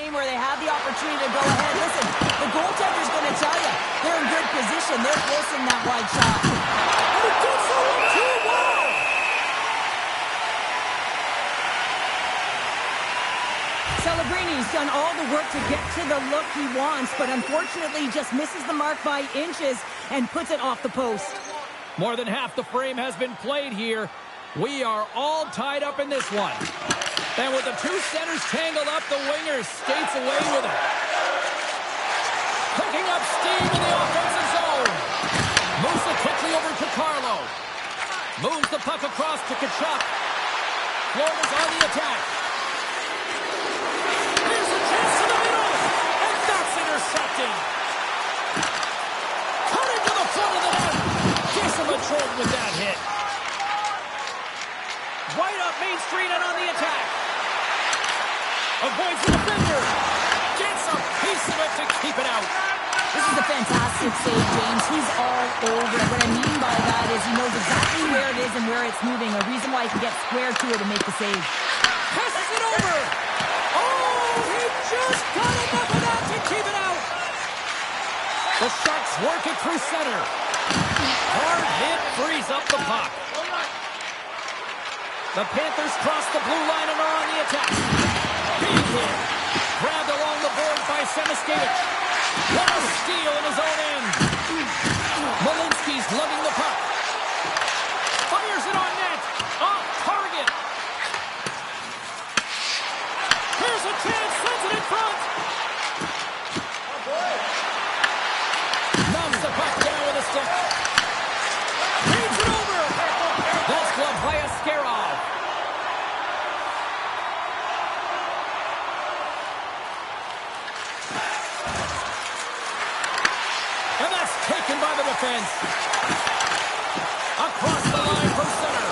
game where they have the opportunity to go ahead. Listen, the goaltender's going to tell you they're in good position. They're forcing that wide shot. And it gets a 1-2. Wow! Celebrini done all the work to get to the look he wants, but unfortunately just misses the mark by inches and puts it off the post. More than half the frame has been played here. We are all tied up in this one. And with the two centers tangled up, the winger skates away with it. Picking up steam in the offensive zone. Moves it quickly over to Carlo. Moves the puck across to Tkachuk. Florida's on the attack. Here's a chance to the middle. And that's intercepted. Cutting to the front of the net. Jason Latrobe with that hit. Right up Main Street and on the attack. Avoids the defender. Gets a piece of it to keep it out. This is a fantastic save, James. He's all over it. What I mean by that is he knows exactly where it is and where it's moving. A reason why he can get square to it and make the save. Passes it over. Oh, he just got enough of that to keep it out. The Sharks work it through center. Hard hit frees up the puck. The Panthers cross the blue line and are on the attack. Big hit. Grabbed along the boards by Semiskevich. What a steal in his own end. Malinsky's lugging the puck. Fires it on net. Off target. Here's a chance. Sends it in front. Knocks the puck down with a stick. Feeds it over. That's gloved by Askarov. And that's taken by the defense. Across the line from center.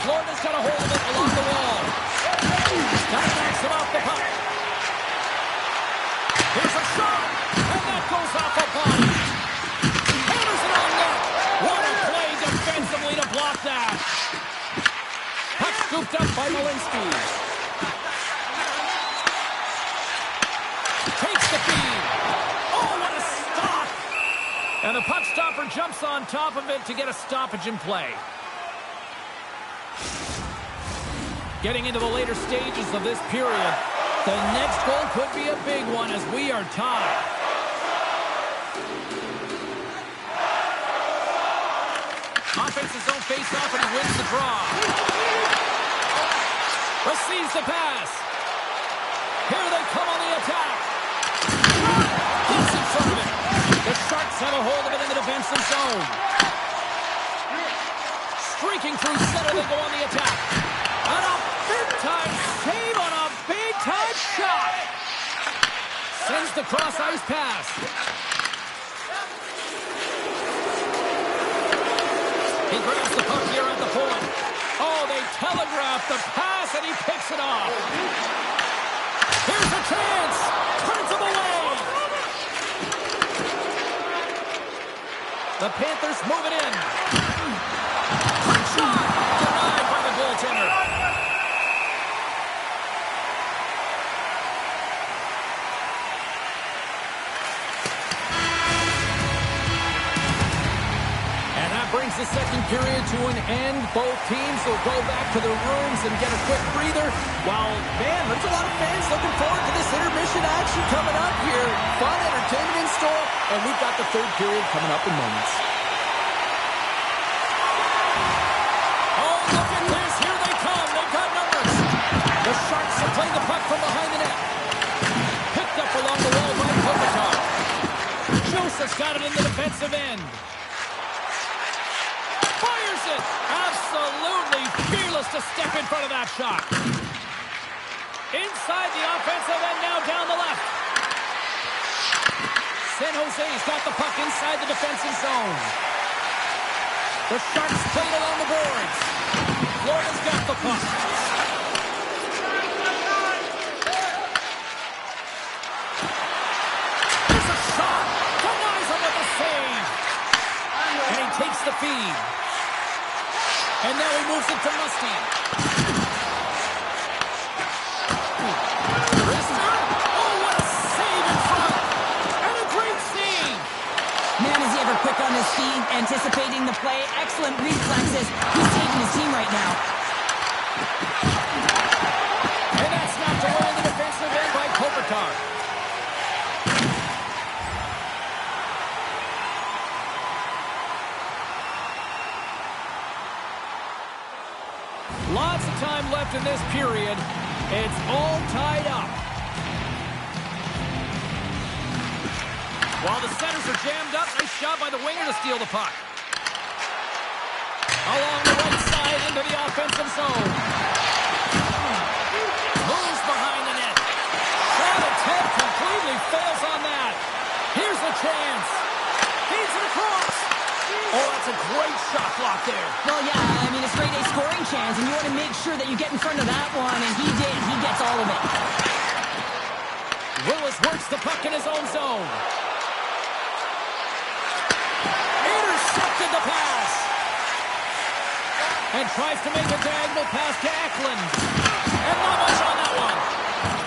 Florida's got a hold of it along the wall. That knocks him off the puck. Here's a shot. And that goes off a body. Hammers it on net. What a play defensively to block that. Puck scooped up by Malinsky. Takes the feed. Oh, what a stop. And the puck stopper jumps on top of it to get a stoppage in play. Getting into the later stages of this period, the next goal could be a big one as we are tied. Offense's own face-off and he wins the draw. Receives the pass. Here they come on the attack. Gets in front of it. The Sharks have a hold of it in the defensive zone. Streaking through center, they go on the attack. And a big-time save on a big-time shot. Sends the cross-ice pass. He grabs the puck here at the point. Oh, they telegraph the pass, and he picks it off. Here's a chance. Turns him away. The Panthers move it in. Quick shot. Denied by the goaltender. Brings the second period to an end. Both teams will go back to their rooms and get a quick breather. While, man, there's a lot of fans looking forward to this intermission action coming up here. Fun entertainment in store, and we've got the third period coming up in moments. Oh, look at this. Here they come. They've got numbers. The Sharks are playing the puck from behind the net. Picked up along the wall by Kopitar. Joseph's got it in the defensive end. Fires it! Absolutely fearless to step in front of that shot. Inside the offensive end, now down the left. San Jose's got the puck inside the defensive zone. The Sharks play it along the boards. Florida's got the puck. There's a shot. Denies him with a save. And he takes the feed. And now he moves it to Musty. Wrister quick on his feet, anticipating the play. Excellent reflexes. He's taking his team right now. And that's knocked away in the defensive end by Kopitar. Lots of time left in this period. It's all tied up. While the centers are jammed up, nice shot by the winger to steal the puck. Along the right side into the offensive zone. Moves behind the net. Shot attempt completely fails on that. Here's the chance. Feeds it across. Oh, that's a great shot block there. Well, yeah, I mean, it's straight A scoring chance, and you want to make sure that you get in front of that one, and he did. He gets all of it. Willis works the puck in his own zone. Intercepted the pass. And tries to make a diagonal pass to Eklund. And not much on that one.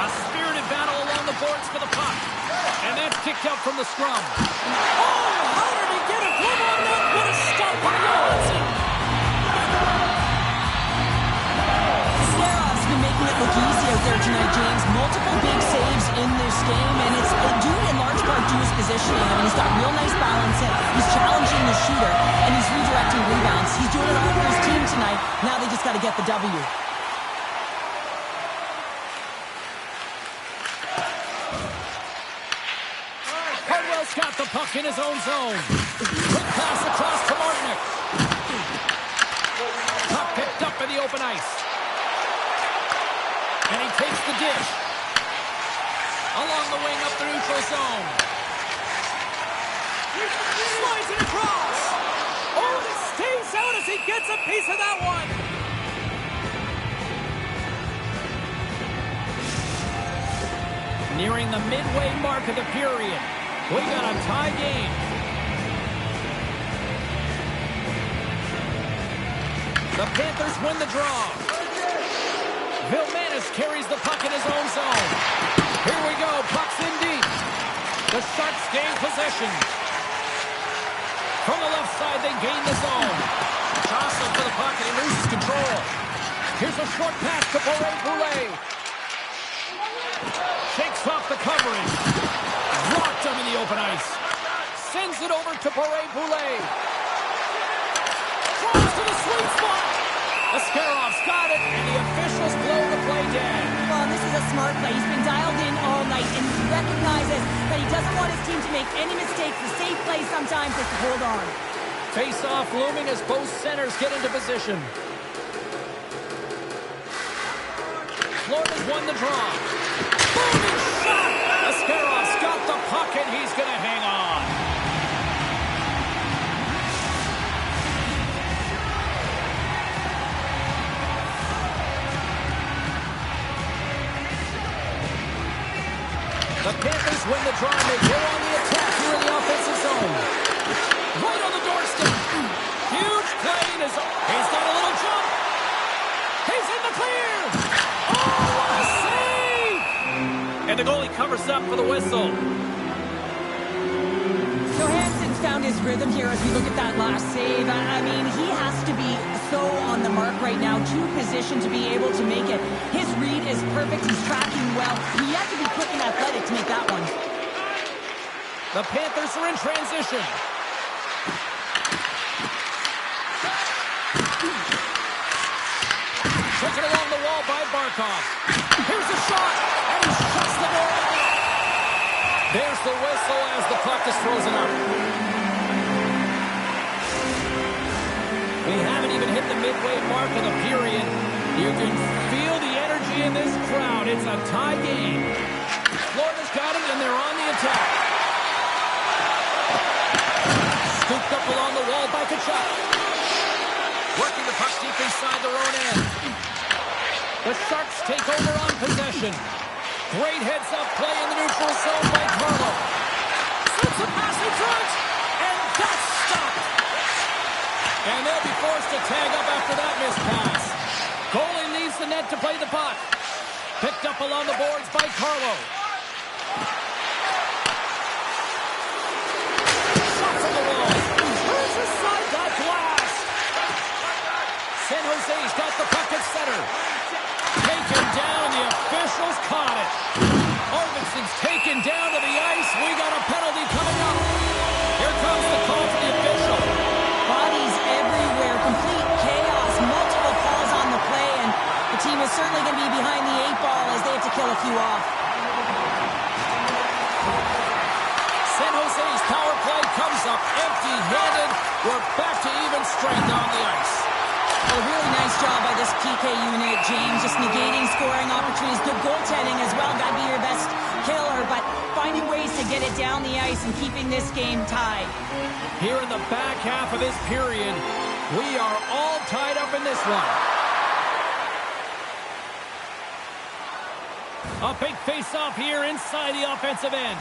A spirited battle along the boards for the puck. And that's kicked out from the scrum. Oh, how did he get a glove on that? What a stop by Johansson. Sterov's been making it look easy out there tonight, James. Multiple big saves in this game, and it's due in large part to his positioning. I mean, he's got real nice balance. He's challenging the shooter, and he's redirecting rebounds. He's doing it all for his team tonight. Now they just got to get the W. Cardwell's got the puck in his own zone. Quick pass across to Martinick. Puck picked up in the open ice. And he takes the dish. Along the wing up the neutral zone. Slides it across. Oh, it stays out as he gets a piece of that one. Nearing the midway mark of the period. We got a tie game. The Panthers win the draw. Vilmanis carries the puck in his own zone. Here we go. Puck's in deep. The Sharks gain possession. From the left side, they gain the zone. Jostle for the puck, and he loses control. Here's a short pass to Boulet. Shakes off the covering. Rocked him in the open ice. Sends it over to Boulet. Throws to the sweet spot. Ascarov's got it, and the officials blow the play dead. Well, this is a smart play. He's been dialed in all night, and he recognizes that he doesn't want his team to make any mistakes. The safe play sometimes is to hold on. Face-off looming as both centers get into position. Florida's won the draw. Booming shot! Ascarov's got the puck, and he's going to hang on. The Panthers win the draw, and they go on the attack here in the offensive zone. Right on the doorstep. Huge play. He's got a little jump. He's in the clear. Oh, what a save! And the goalie covers up for the whistle. Johansson's found his rhythm here as we look at that last save. I mean, he has to be so on the mark right now, to position to be able to make it. His read is perfect. He's tracking well. He has to be quick and athletic to make that one. The Panthers are in transition. Took it along the wall by Barkov. Here's a shot, and he shuts the door. There's the whistle as the puck is frozen up. We haven't even hit the midway mark of the period. You can feel the energy in this crowd. It's a tie game. Florida's got it, and they're on the attack. Scooped up along the wall by Tkachuk. Working the puck deep inside their own end. The Sharks take over on possession. Great heads-up play in the neutral zone by Carlo. Slips a pass in front, and that's stopped. And they'll be forced to tag up after that missed pass. Goalie leaves the net to play the puck. Picked up along the boards by Carlo. Shot from the wall. has caught it. Arvidsson's taken down to the ice. We got a penalty coming up. Here comes the call to the official. Bodies everywhere, complete chaos, multiple calls on the play, and the team is certainly going to be behind the 8 ball as they have to kill a few off. San Jose's power play comes up empty-handed. We're back to even strength on the ice. A really nice job by this PK unit, James. Just negating scoring opportunities. Good goaltending as well. Got to be your best killer, but finding ways to get it down the ice and keeping this game tied. Here in the back half of this period, we are all tied up in this one. A big face-off here inside the offensive end.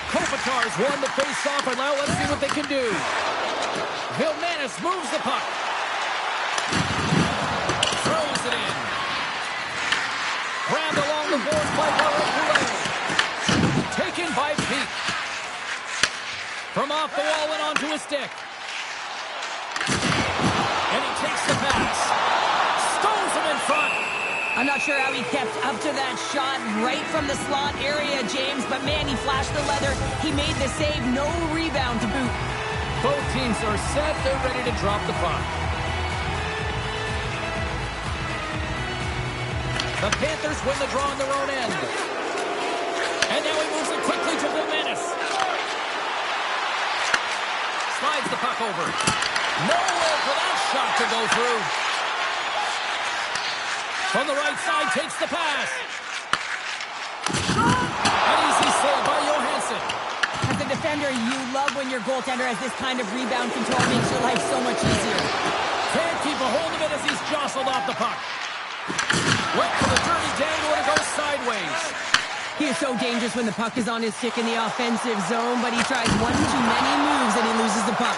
Kopitar's won the face-off, and now let's see what they can do. Vilmanis moves the puck. Throws it in. Grabbed along the boards by Barrett. Taken by Peak. From off the wall and onto his stick. And he takes the pass. Stones him in front. I'm not sure how he kept up to that shot right from the slot area, James, but man, he flashed the leather. He made the save, no rebound to boot. Both teams are set. They're ready to drop the puck. The Panthers win the draw on their own end. And now he moves it quickly to Vilmanis. Slides the puck over. Nowhere for that shot to go through. From the right side, takes the pass. An easy save by Johansson. As a defender, you love when your goaltender has this kind of rebound control. Makes your life so much easier. Can't keep a hold of it as he's jostled off the puck. Went for the dirty dangle and it goes sideways. He is so dangerous when the puck is on his stick in the offensive zone, but he tries one too many moves and he loses the puck.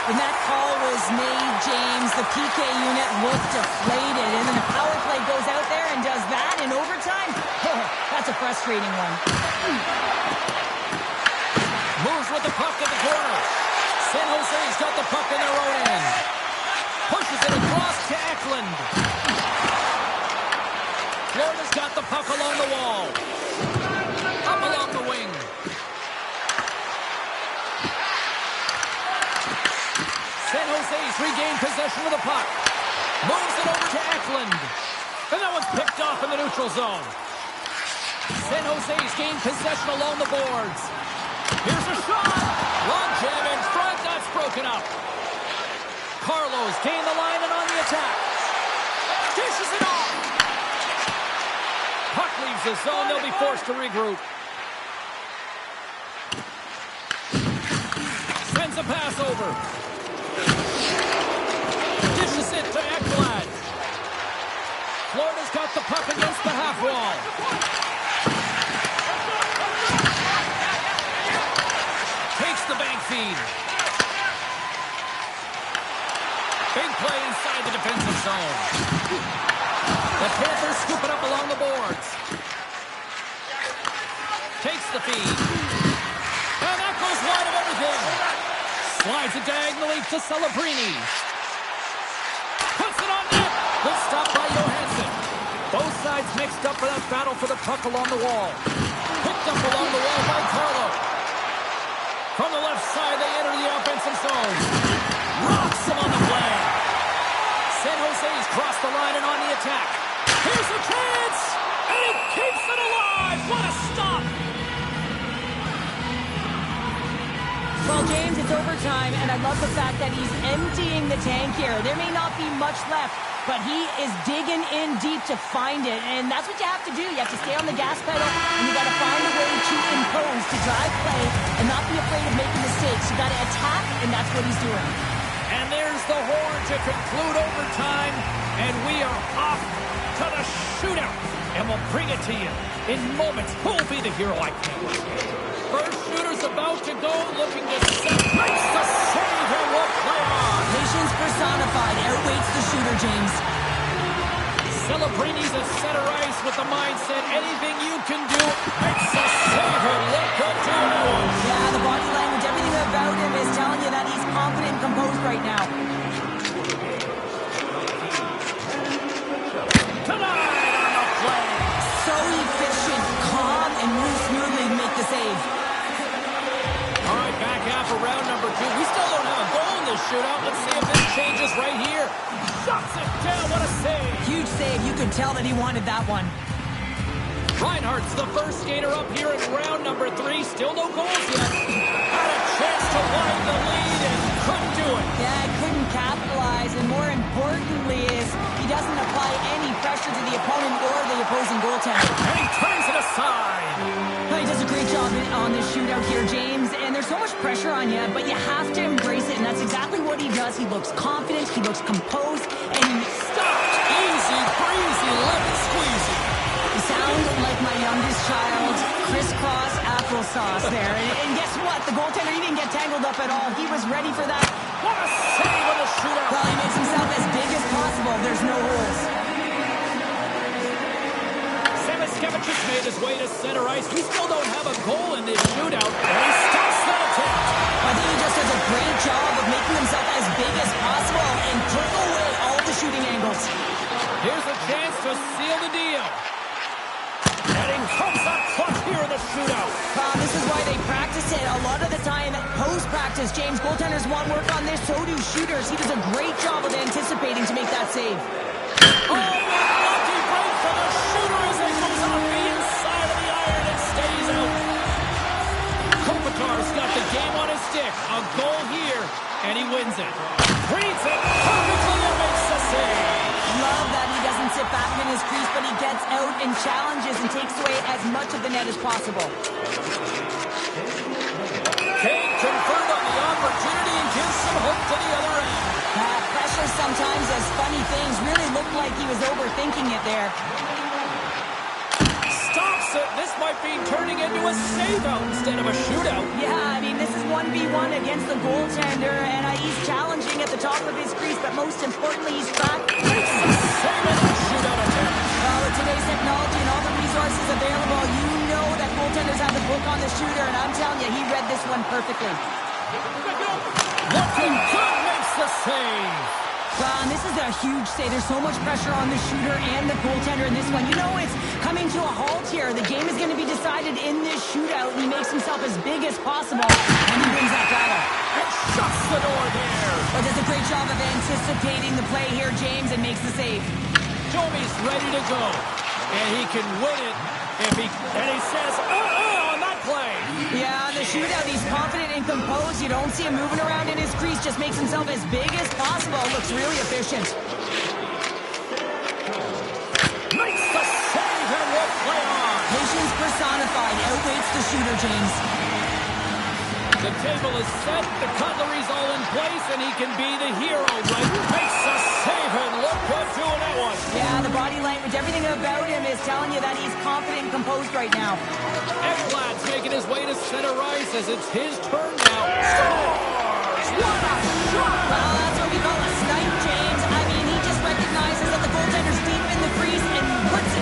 When that call was made, James, the PK unit looked deflated, and then the power play goes out there and does that in overtime? That's a frustrating one. Moves with the puck at the corner. San Jose's got the puck in their own end. Pushes it across to Eklund. Florida's got the puck along the wall. Up along the wing. San Jose's regained possession of the puck. Moves it over to Eklund. And that one's picked off in the neutral zone. San Jose's gained possession along the boards. Here's a shot. Long jam in front. That's broken up. Carlos gained the line and on the attack. Dishes it off. Puck leaves the zone. They'll be forced to regroup. Sends a pass over. Dishes it to Ekblad. Florida's got the puck against the half wall. Takes the bank feed. Big play inside the defensive zone. The scoop it up along the boards. Takes the feed. And that goes wide of everything. Slides it diagonally to Celebrini. Puts it on net. Good stop by Johansson. Both sides mixed up for that battle for the puck along the wall. Picked up along the wall by Carlo. From the left side, they enter the offensive zone. Rocks him on the play. San Jose's crossed the line and on the attack. Here's a chance! And he keeps it alive! What a stop! Well, James, it's overtime, and I love the fact that he's emptying the tank here. There may not be much left, but he is digging in deep to find it, and that's what you have to do. You have to stay on the gas pedal, and you got to find a way to impose, to drive play, and not be afraid of making mistakes. You got to attack, and that's what he's doing. And there's the horn to conclude overtime, and we are off to the shootout. And we'll bring it to you in moments. Who will be the hero, I think? First shooter's about to go, looking to set. Makes the save, and will play on. Patience personified outweights the shooter, James. Celebrini's at center ice with the mindset, anything you can do. Makes the save, and look good to it. Yeah, the body language, everything about him is telling you that he's confident and composed right now. Tonight on the play. So efficient, calm, and moves smoothly to make the save. All right, back half of round number 2. We still don't have a goal in this shootout. Let's see if this changes right here. Shuts it down. What a save. Huge save. You could tell that he wanted that one. Reinhardt's the first skater up here in round number 3. Still no goals yet. Had a chance to widen the lead and couldn't do it. Yeah, couldn't capitalize, and more importantly is he doesn't apply any pressure to the opponent or the opposing goaltender. And he turns it aside. He does a great job on this shootout here, James, and there's so much pressure on you, but you have to embrace it, and that's exactly what he does. He looks confident, he looks composed, and he Stopped. Easy breezy, lemon squeezy. sounds like my youngest child, crisscross applesauce there. And guess what? The goaltender, he didn't get tangled up at all. He was ready for that. What a save on the shootout. Well, he makes himself as big as possible. There's no holes. Samoskevich has made his way to center ice. We still don't have a goal in this shootout. And he stops that attempt. I think he just does a great job of making himself as big as possible and took away all the shooting angles. Here's a chance to seal the deal. And he comes up clutch here in the shootout. This is why they practice it. A lot of the time, post-practice, James, goaltenders want work on this, so do shooters. He does a great job of anticipating to make that save. Oh, lucky break for the shooter as it goes off the inside of the iron and stays out. Kopitar's got the game on his stick. A goal here, and he wins it. Reads it perfectly and makes the save. Love that he doesn't sit back in his crease, but he gets out and challenges and takes away as much of the net as possible. Kane confirmed on the opportunity and gives some hope to the other end. Pressure sometimes does funny things. Really looked like he was overthinking it there. Stops it. This might be turning into a save-out instead of a shootout. Yeah, I mean, this is 1v1 against the goaltender, and he's challenging at the top of his crease, but most importantly, he's trapped. Save it and shootout attempt. Well, with today's technology and all the resources available, you know that goaltenders have the book on the shooter, and I'm telling you, he read this one perfectly. Looking good, makes the save. Well, and this is a huge save. There's so much pressure on the shooter and the goaltender in this one. You know, it's coming to a halt here. The game is going to be decided in this shootout, and he makes himself as big as possible, and he wins that battle. And shuts the door there. Well, does a great job of anticipating the play here, James, and makes the save. Domi's ready to go, and he can win it if he. And he says, on that play. Yeah, on the shootout, he's confident and composed. You don't see him moving around in his crease. Just makes himself as big as possible. Looks really efficient. Makes the save and will play on. Patience personified outweighs the shooter, James. The table is set, the cutlery's all in place, and he can be the hero, right? Makes the save and look good doing that one. Yeah, the body language, everything about him is telling you that he's confident and composed right now. Ekblad's making his way to center ice as it's his turn now. Scores! What a shot! Well, that's what we call a snipe, James. I mean, he just recognizes that the goaltender's deep in the crease and puts it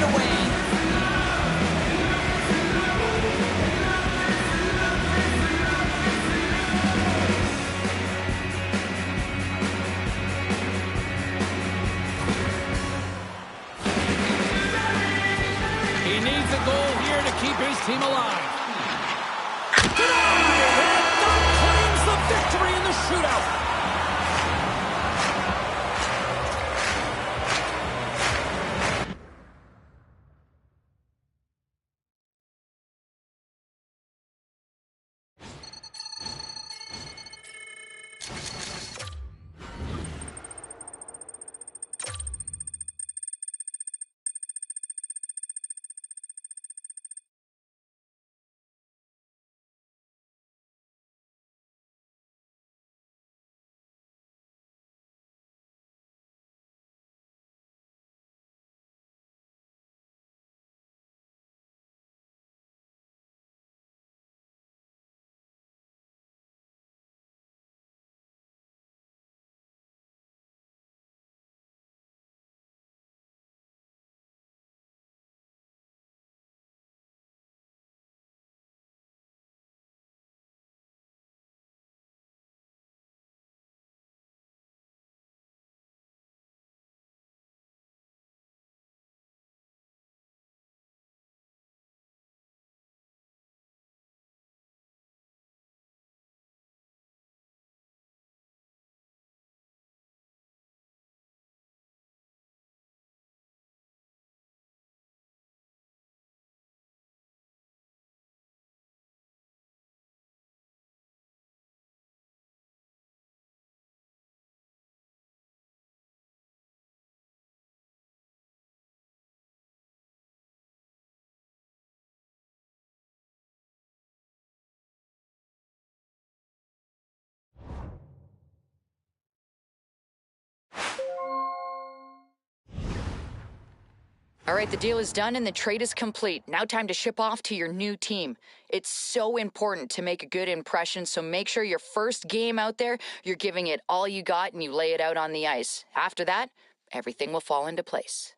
All right, the deal is done and the trade is complete. Now time to ship off to your new team. It's so important to make a good impression, so make sure your first game out there, you're giving it all you got and you lay it out on the ice. After that, everything will fall into place.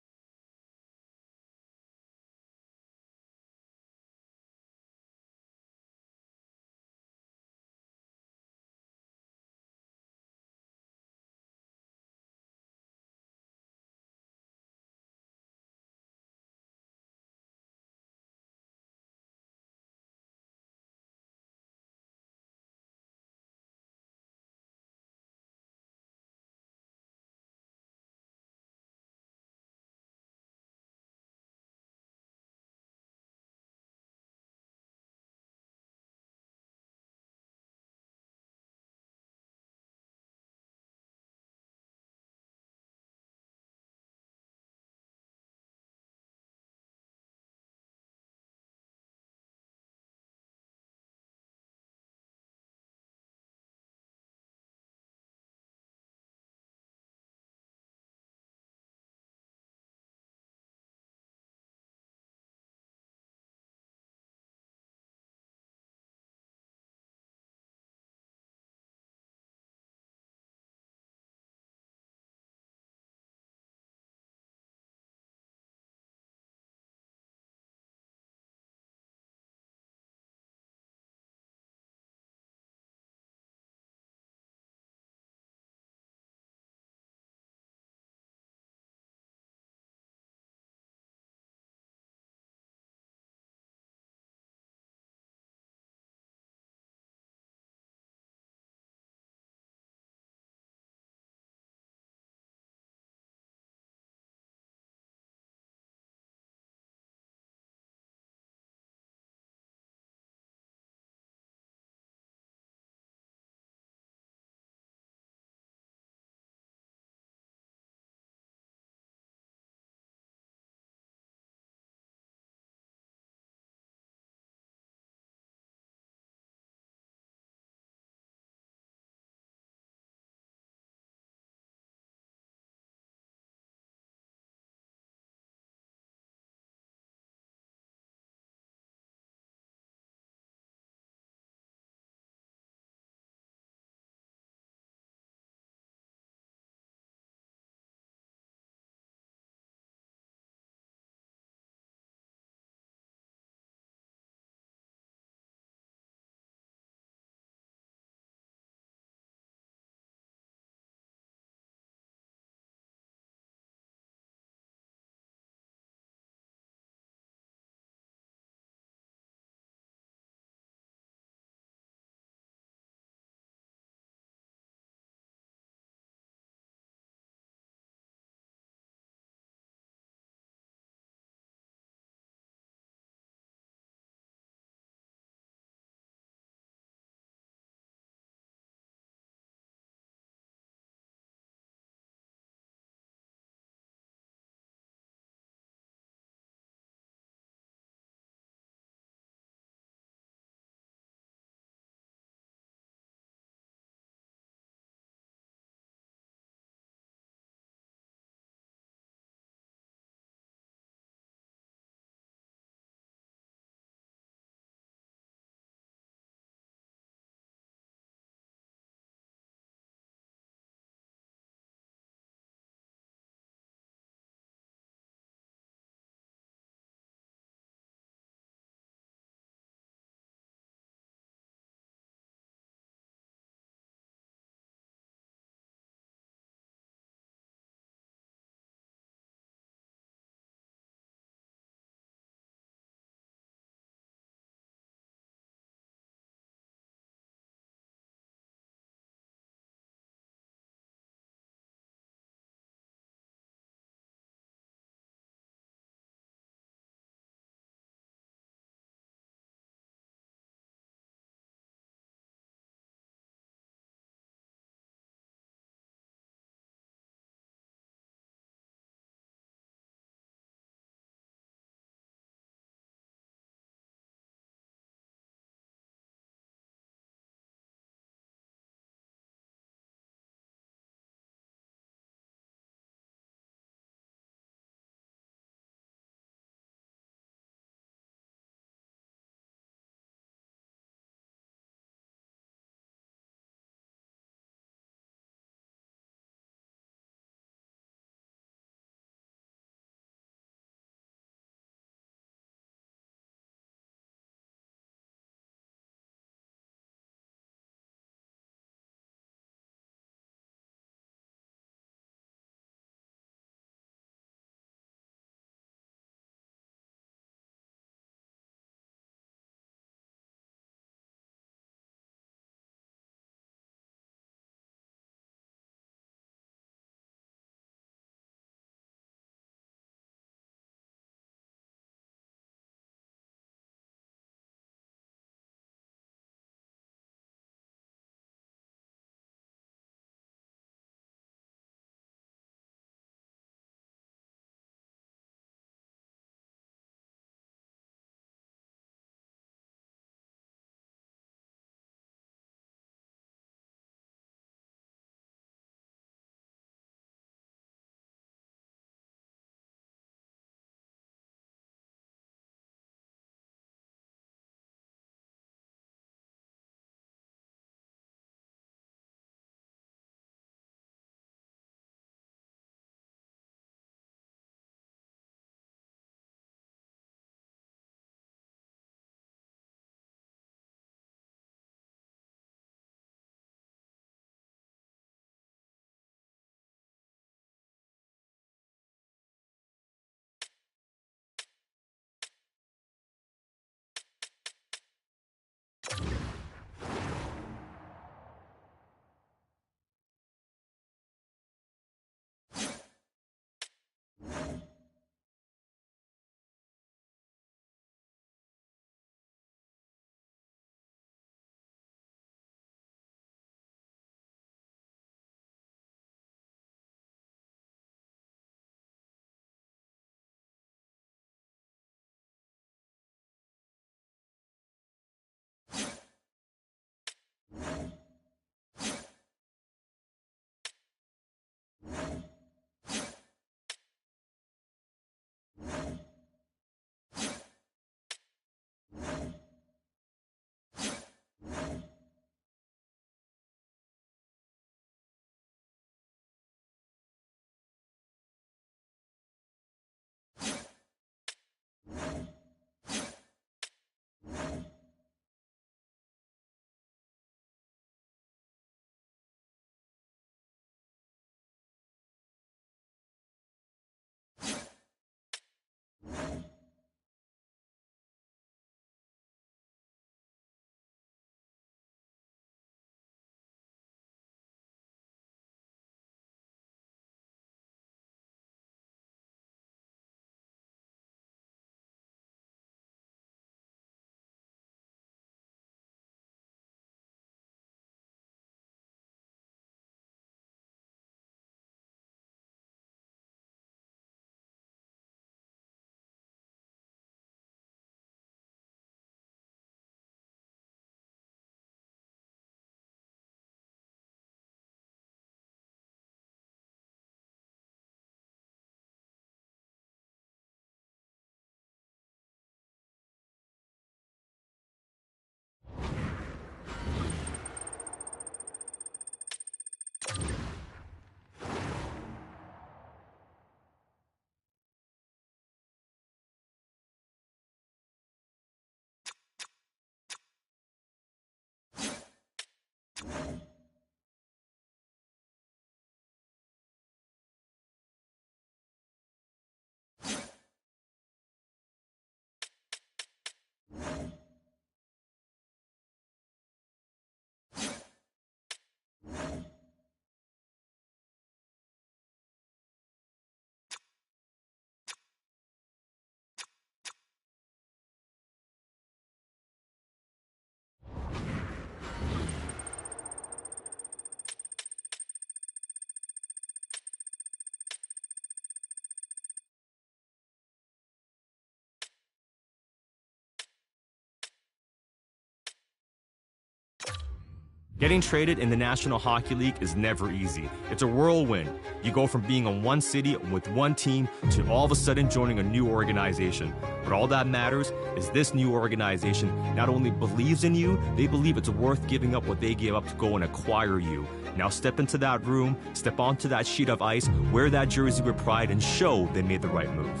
Getting traded in the National Hockey League is never easy. It's a whirlwind. You go from being on one city with one team to all of a sudden joining a new organization. But all that matters is this new organization not only believes in you, they believe it's worth giving up what they gave up to go and acquire you. Now step into that room, step onto that sheet of ice, wear that jersey with pride, and show they made the right move.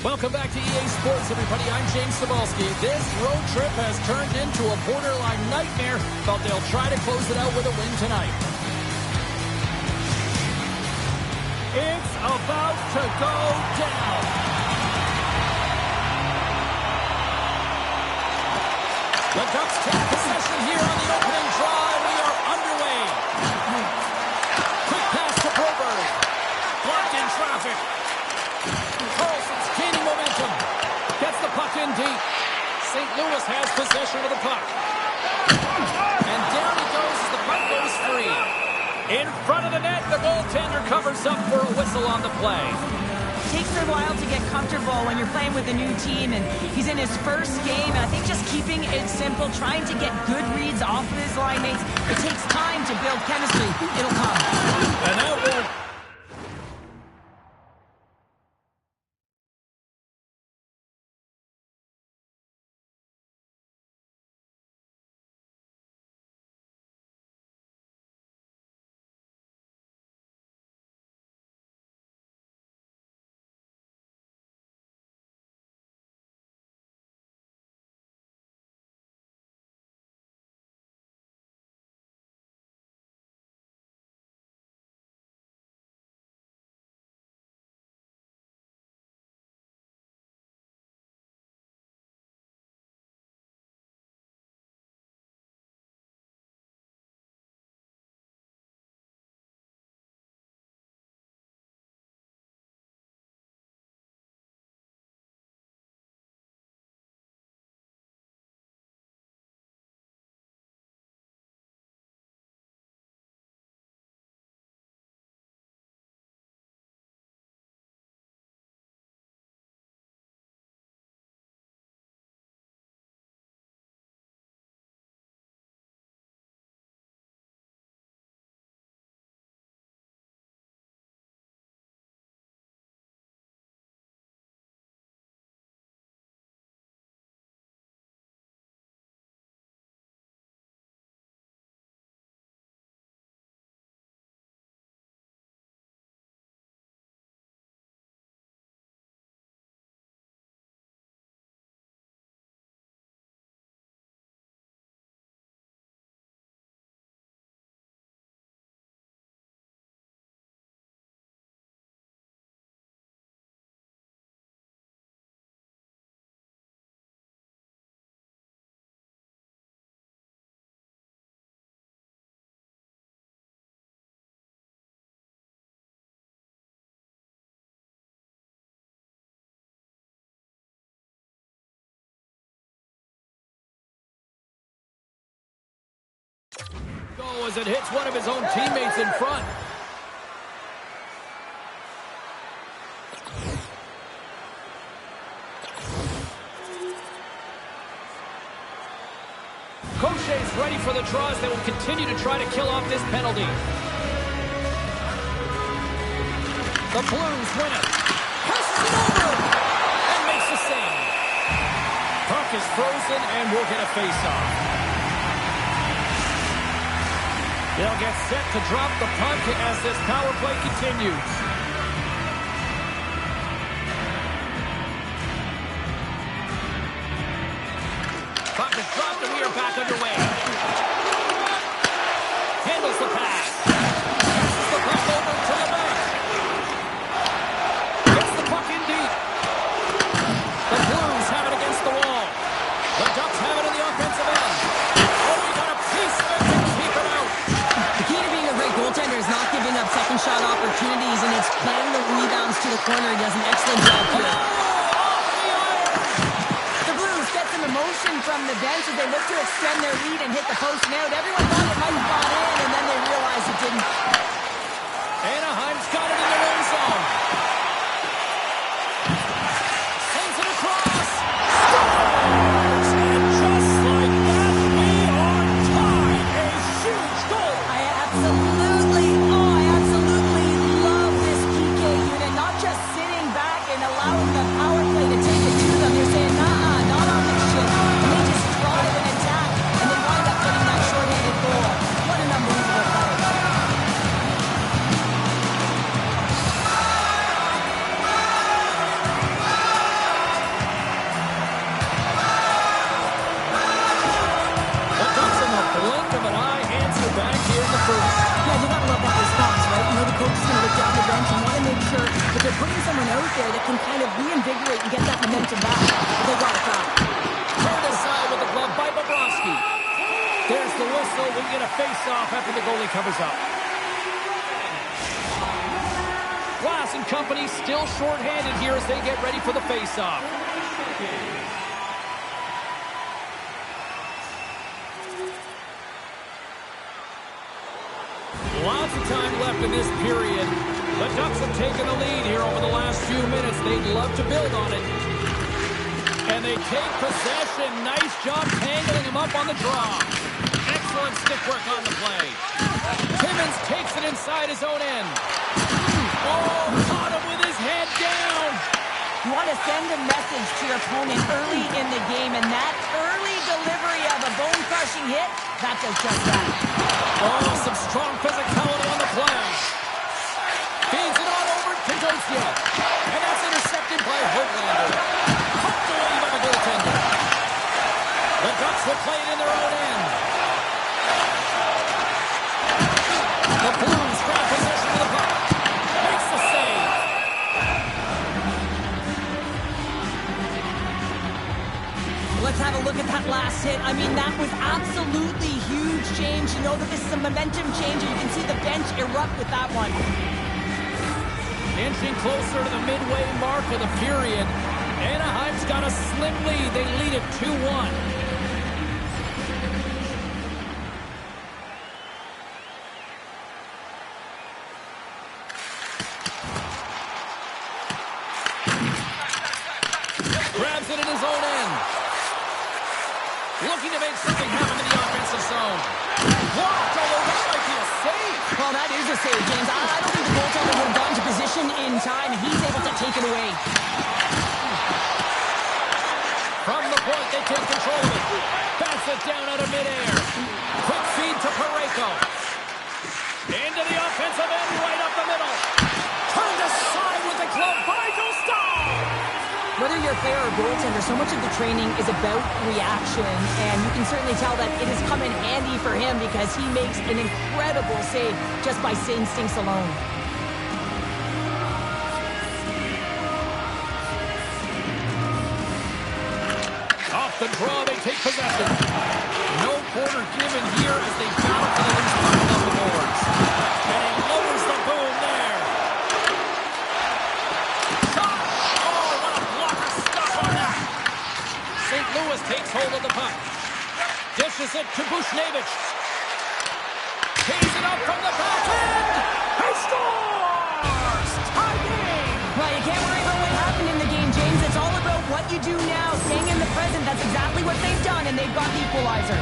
Welcome back to EA Sports, everybody. I'm James Cebulski. This road trip has turned into a borderline nightmare, but they'll try to close it out with a win tonight. It's about to go down. The Ducks take possession here on the opening draw, and we are underway. Quick pass to Broberg. Blocked in traffic. Carlson's gaining momentum. Gets the puck in deep. St. Louis has possession of the puck. And down he goes as the puck goes free. In front of the net, the goaltender covers up for a whistle on the play. It takes a while to get comfortable when you're playing with a new team, and he's in his first game. And I think just keeping it simple, trying to get good reads off of his line mates, it takes time to build chemistry. It'll come. And that will Oh, as it hits one of his own teammates in front. Coche's ready for the draws. They will continue to try to kill off this penalty. The Blues win it. Passes it over. And makes the save. Puck is frozen and we'll get a face-off. They'll get set to drop the puck as this power play continues. Puck is dropped and we are back underway. Handles the pass. Passes the puck over to the bench. Gets the puck in deep. The Blues have it against the wall. The Ducks have it in the offensive end. Oh, we got a piece of it to keep it out. The key to being a great goaltender is not giving up second shot opportunities, and it's playing the rebounds to the corner. He does an excellent job here. The Blues get some emotion from the bench as they look to extend their lead and hit the post and out. Everyone thought it might have gone in, and then they realized it didn't. Anaheim's got it in their own zone. Sends it across. Scores! And just like that, we are tied. A huge goal. I absolutely love this PK unit. Not just sitting back and allowing the power play to take it to them. They're saying, nah, not on this shit. And they just draw it in attack, and they wind up getting that shorthanded goal. What an unbelievable play. The Ducks in the blink of an eye answer back here in the first. Yeah, you gotta love that response, right? You know, the coach is gonna look down the bench and want to make sure that they're putting someone out there that can kind of reinvigorate and get that momentum back. They got it back. Turned aside with the glove by Bobrovsky. There's the whistle. We get a face-off after the goalie covers up. Glass and company still shorthanded here as they get ready for the face-off. Lots of time left in this period. The Ducks have taken the lead here over the last few minutes. They'd love to build on it. And they take possession. Nice job tangling him up on the draw. Excellent stick work on the play. Timmins takes it inside his own end. Oh, caught him with his head down. You want to send a message to your opponent early in the game, and that early delivery of a bone-crushing hit, that does just that. Oh, some strong physicality on the play. Feeds it on over to Docia. And that's intercepted by Hoaglander. Hooked away by the goaltender. The Ducks will play it in their own end. The Blues grab possession of the puck. Makes the save. Let's have a look at that last hit. I mean, that was absolutely huge change. You know that this is a momentum change, and you can see the bench erupt with that one. Inching closer to the midway mark of the period. Anaheim's got a slim lead. They lead it 2-1. Grabs it in his own end. Looking to make something happen in the offensive zone. Blocked, although that might be a save. Well, that is a save, James. I don't think the goaltender would have gotten to position in time. He's able to take it away. From the point, they take control of it. Bats it down out of midair. Quick feed to Parayko. Into the offensive end, right up the middle. Turned aside with the glove by Dostal. Whether you're a player or goaltender, so much of the training is about reaction, and you can certainly tell that it has come in handy for him because he makes an incredible save just by instincts alone. Off the draw, they take possession. No quarter given here as they battle for the loose puck on the boards. And he lowers the boom there. Shot! Oh, what a blocker stop on that! St. Louis takes hold of the puck. Dishes it to Buchnevich. it up from the back end. He scores! Tie game! Well, you can't worry about what happened in the game, James. It's all about what you do now, staying in the present. That's exactly what they've done, and they've got the equalizer.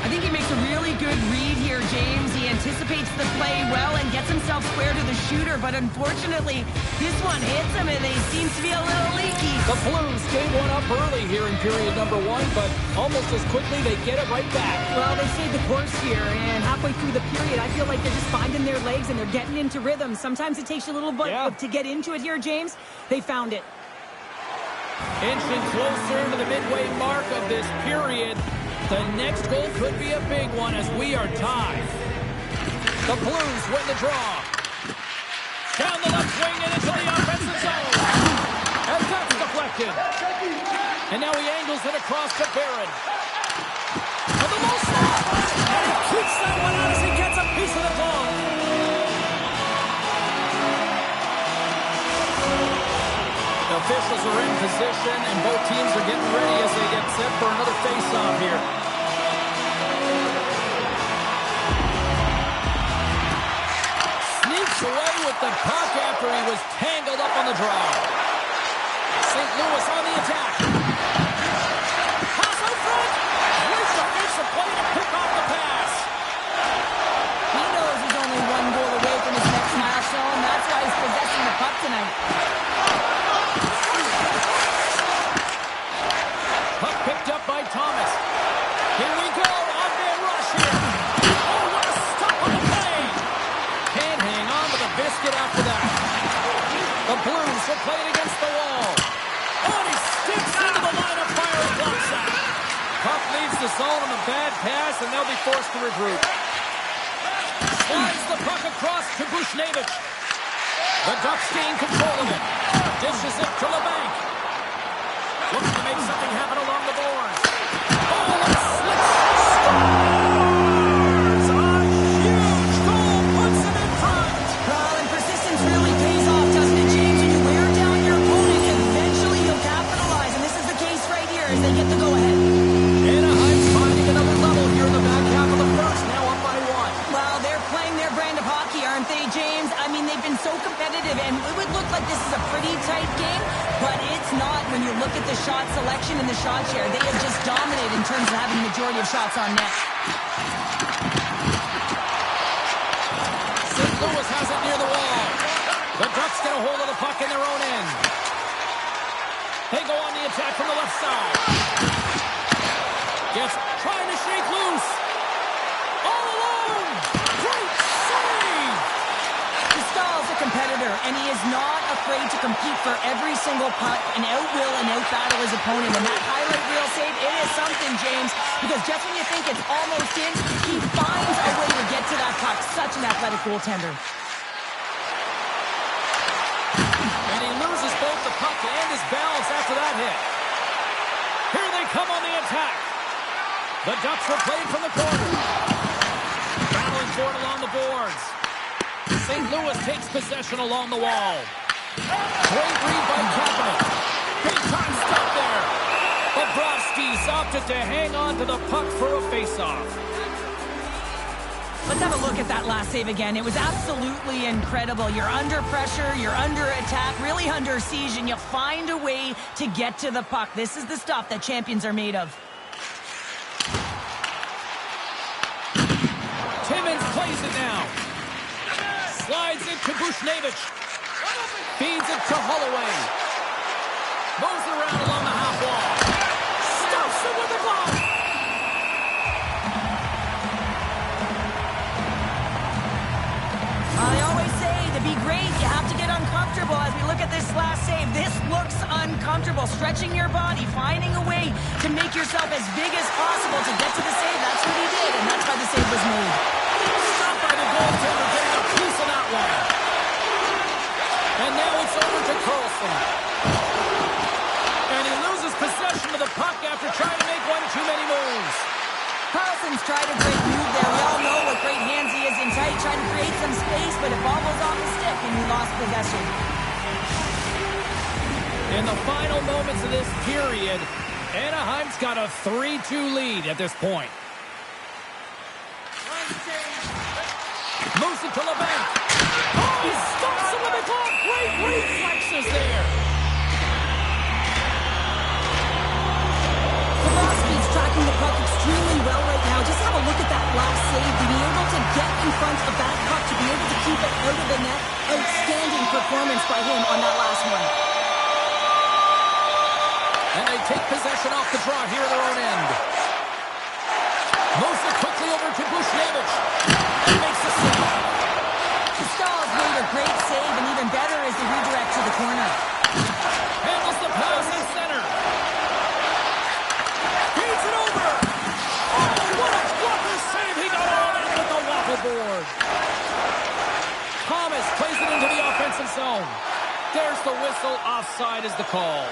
I think he makes a really good read here, James. He anticipates the play well and gets himself square to the shooter, but unfortunately, this one hits him and he seems to be a little leaky. The Blues gave one up early here in period number 1, but almost as quickly they get it right back. Well, they stayed the course here, and halfway through the period, I feel like they're just finding their legs and they're getting into rhythm. Sometimes it takes you a little bit to get into it here, James. They found it. Inching closer to the midway mark of this period. The next goal could be a big one as we are tied. The Blues win the draw. Down the left wing and into the offensive zone. And that's deflected. And now he angles it across to Barron. And the low slot. And he keeps that one out as he gets a piece of the ball. The officials are in position, and both teams are getting ready as they get set for another face-off here. Sneaks away with the puck after he was tangled up on the draw. St. Louis on the attack. Pass out front. Great defensive play to pick off the pass. He knows he's only one goal away from his next milestone. That's why he's possessing the puck tonight. Puck picked up by Thomas. Here we go. On-man rush here. Oh, what a stop on the play. Can't hang on to the biscuit after that. The Blues will play it against the wall. Oh, and he sticks into the line of fire and blocks that. Puck leaves the zone on a bad pass, and they'll be forced to regroup. Slides the puck across to Bushnevich. The Ducks gain control of it. Dishes it to LeBanc. Looking to make something happen along the boards. Oh, and slicks. Scores! A huge goal puts him in front. Well, and persistence really pays off, doesn't it, James? When you wear down your opponent, eventually you'll capitalize. And this is the case right here as they get the go-ahead. Anaheim's finding another level here in the back half of the first. Now up by 1. Well, they're playing their brand of hockey, aren't they, James? I mean, they've been so competitive, and it would look like this is a pretty tight game, but it's not when you look at the shot selection and the shot share. They have just dominated in terms of having the majority of shots on net. St. Louis has it near the wall. The Ducks get a hold of the puck in their own end. They go on the attack from the left side. Gets trying to shake loose. All alone. Great save. Stahl's a competitor, and he is not afraid to compete for every single puck and outwill and outbattle his opponent. And that highlight reel save, it is something, James, because just when you think it's almost in, he finds a way to get to that puck. Such an athletic goaltender. And he loses both the puck and his balance after that hit. Here they come on the attack. The Ducks were played from the corner. Battling for it along the boards. St. Louis takes possession along the wall. Great read by Kapanen. Big time stop there. Bobrovsky's opted to hang on to the puck for a face-off. Let's have a look at that last save again. It was absolutely incredible. You're under pressure, you're under attack, really under siege, and you find a way to get to the puck. This is the stuff that champions are made of. Timmins plays it now. Slides it to Bushnevich. Feeds it to Holloway. Moves around along the half wall. Stuffs it with a glove. I always say, to be great, you have to get uncomfortable. As we look at this last save, this looks uncomfortable. Stretching your body, finding a way to make yourself as big as possible to get to the save. That's what he did, and that's why the save was made. Stopped by the goaltender, getting a piece of that one. And now it's over to Karlsson. And he loses possession of the puck after trying to make one too many moves. Karlsson's tried a great move there. We all know what great hands he is in tight, trying to create some space, but it bobbles off the stick and he lost possession. In the final moments of this period, Anaheim's got a 3-2 lead at this point. Fires it to LeBanc. Oh, he stops him with the glove. Great reflexes there. Bobrovsky's tracking the puck extremely well right now. Just have a look at that last save. To be able to get in front of that puck, to be able to keep it out of the net. Outstanding performance by him on that last one. And they take possession off the draw here at their own end. Moves it quickly over to Buchnevich. And makes the save. Stahl's made a great save, and even better is the redirect to the corner. Handles the pass in center. Feeds it over. Oh, what a blocker save. He got all that with the waffle board. Thomas plays it into the offensive zone. There's the whistle. Offside is the call.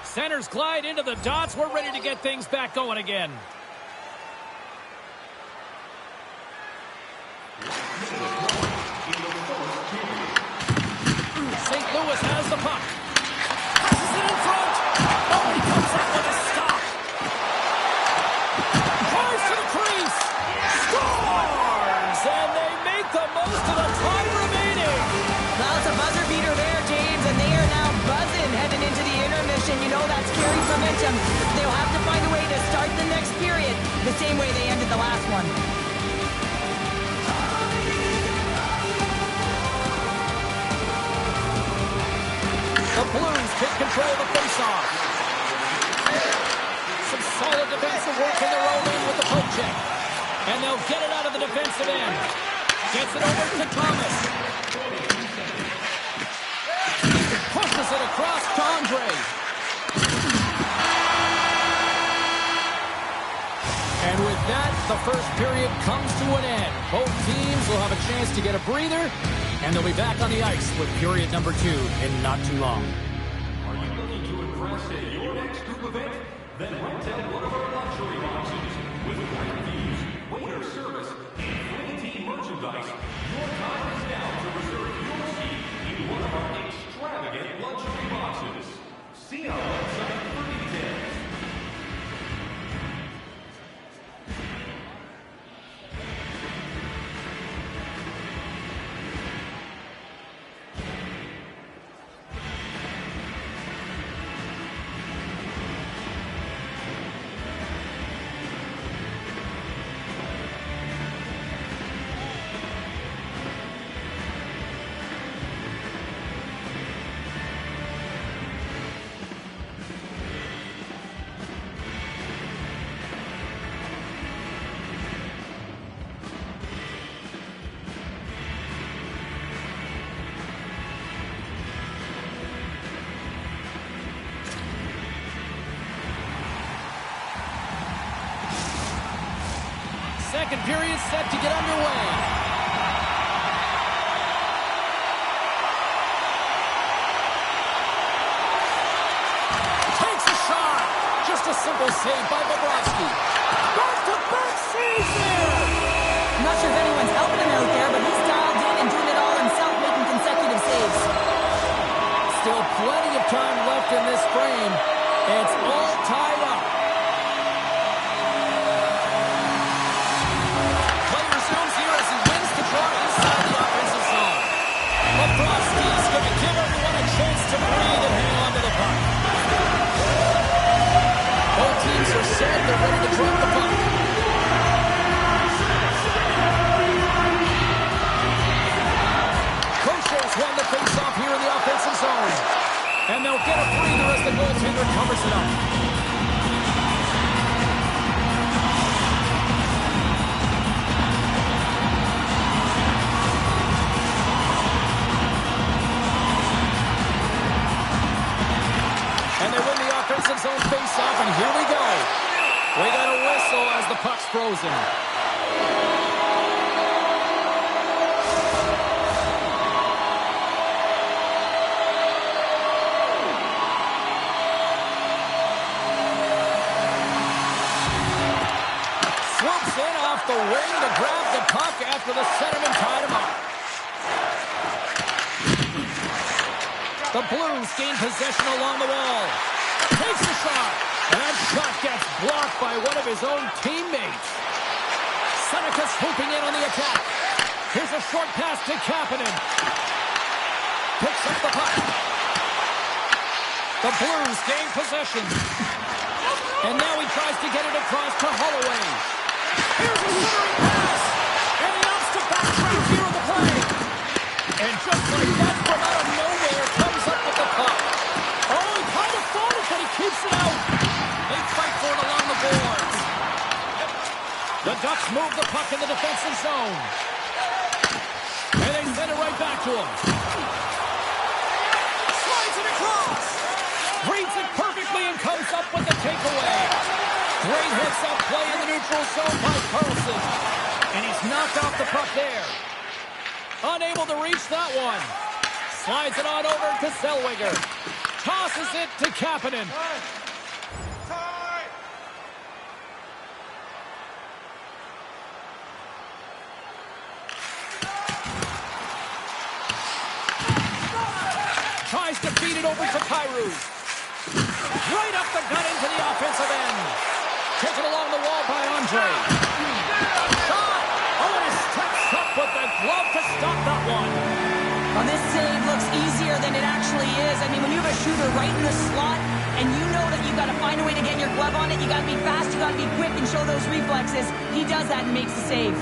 Centers glide into the dots. We're ready to get things back going again. St. Louis has the puck. Passes it in front. Oh, he comes out with a stop. Drives to the crease. Scores! And they make the most of the time remaining. Well, it's a buzzer beater there, James, and they are now buzzing heading into the intermission. You know that's carried momentum. They'll have to find a way to start the next period the same way they ended the last one. The Blues take control of the faceoff. Some solid defensive work in their own end with the poke check. And they'll get it out of the defensive end. Gets it over to Thomas. Pushes it across to Andre. And with that, the first period comes to an end. Both teams will have a chance to get a breather, and they'll be back on the ice with period number 2 in not too long. Are you looking to impress at your next group event? Then rent out one of our luxury boxes with great views, waiter service, and full team merchandise. Your time is now to reserve your seat in one of our extravagant luxury boxes. See our website for details. Second period set to get underway. Takes a shot. Just a simple save by Bobrovsky. Back-to-back saves there. I'm not sure if anyone's helping him out there, but he's dialed in and doing it all himself, making consecutive saves. Still plenty of time left in this frame. It's all tied up. Play resumes here as he wins the draw inside the offensive zone. Bobrovsky's going to give everyone a chance to breathe and hang on to the puck. Both teams are set. They're ready to drop the puck. Crochet's won the face-off here in the offensive zone. And they'll get a breather as the goaltender covers it up. And they win the offensive zone face-off, and here we go. We got a whistle as the puck's frozen. Swoops in off the wing to grab the puck after the centerman tied him up. The Blues gain possession along the wall. Takes the shot. And that shot gets blocked by one of his own teammates. Seneca swooping in on the attack. Here's a short pass to Kapanen. Picks up the puck. The Blues gain possession. And now he tries to get it across to Holloway. Here's a centering pass. And he opts to backtrack here on the play. And just like that, from out of nowhere, comes up with the puck. Oh, he kind of fought it, but he keeps it out. They fight for it along the boards. The Ducks move the puck in the defensive zone. And they send it right back to him. Slides it across. Reads it perfectly and comes up with the takeaway. Great heads-up play in the neutral zone by Carlson. And he's knocked off the puck there. Unable to reach that one. Slides it on over to Zellweger. Tosses it to Kapanen. Tries to feed it over to Kyrou. Right up the gut into the offensive end. Taken along the wall by Andre. Shot! Oh, and he steps up with the glove to stop that one. Well, this save looks easier than it actually is. I mean, when you have a shooter right in the slot and you know that you've got to find a way to get your glove on it, you got to be fast, you got to be quick and show those reflexes. He does that and makes the save.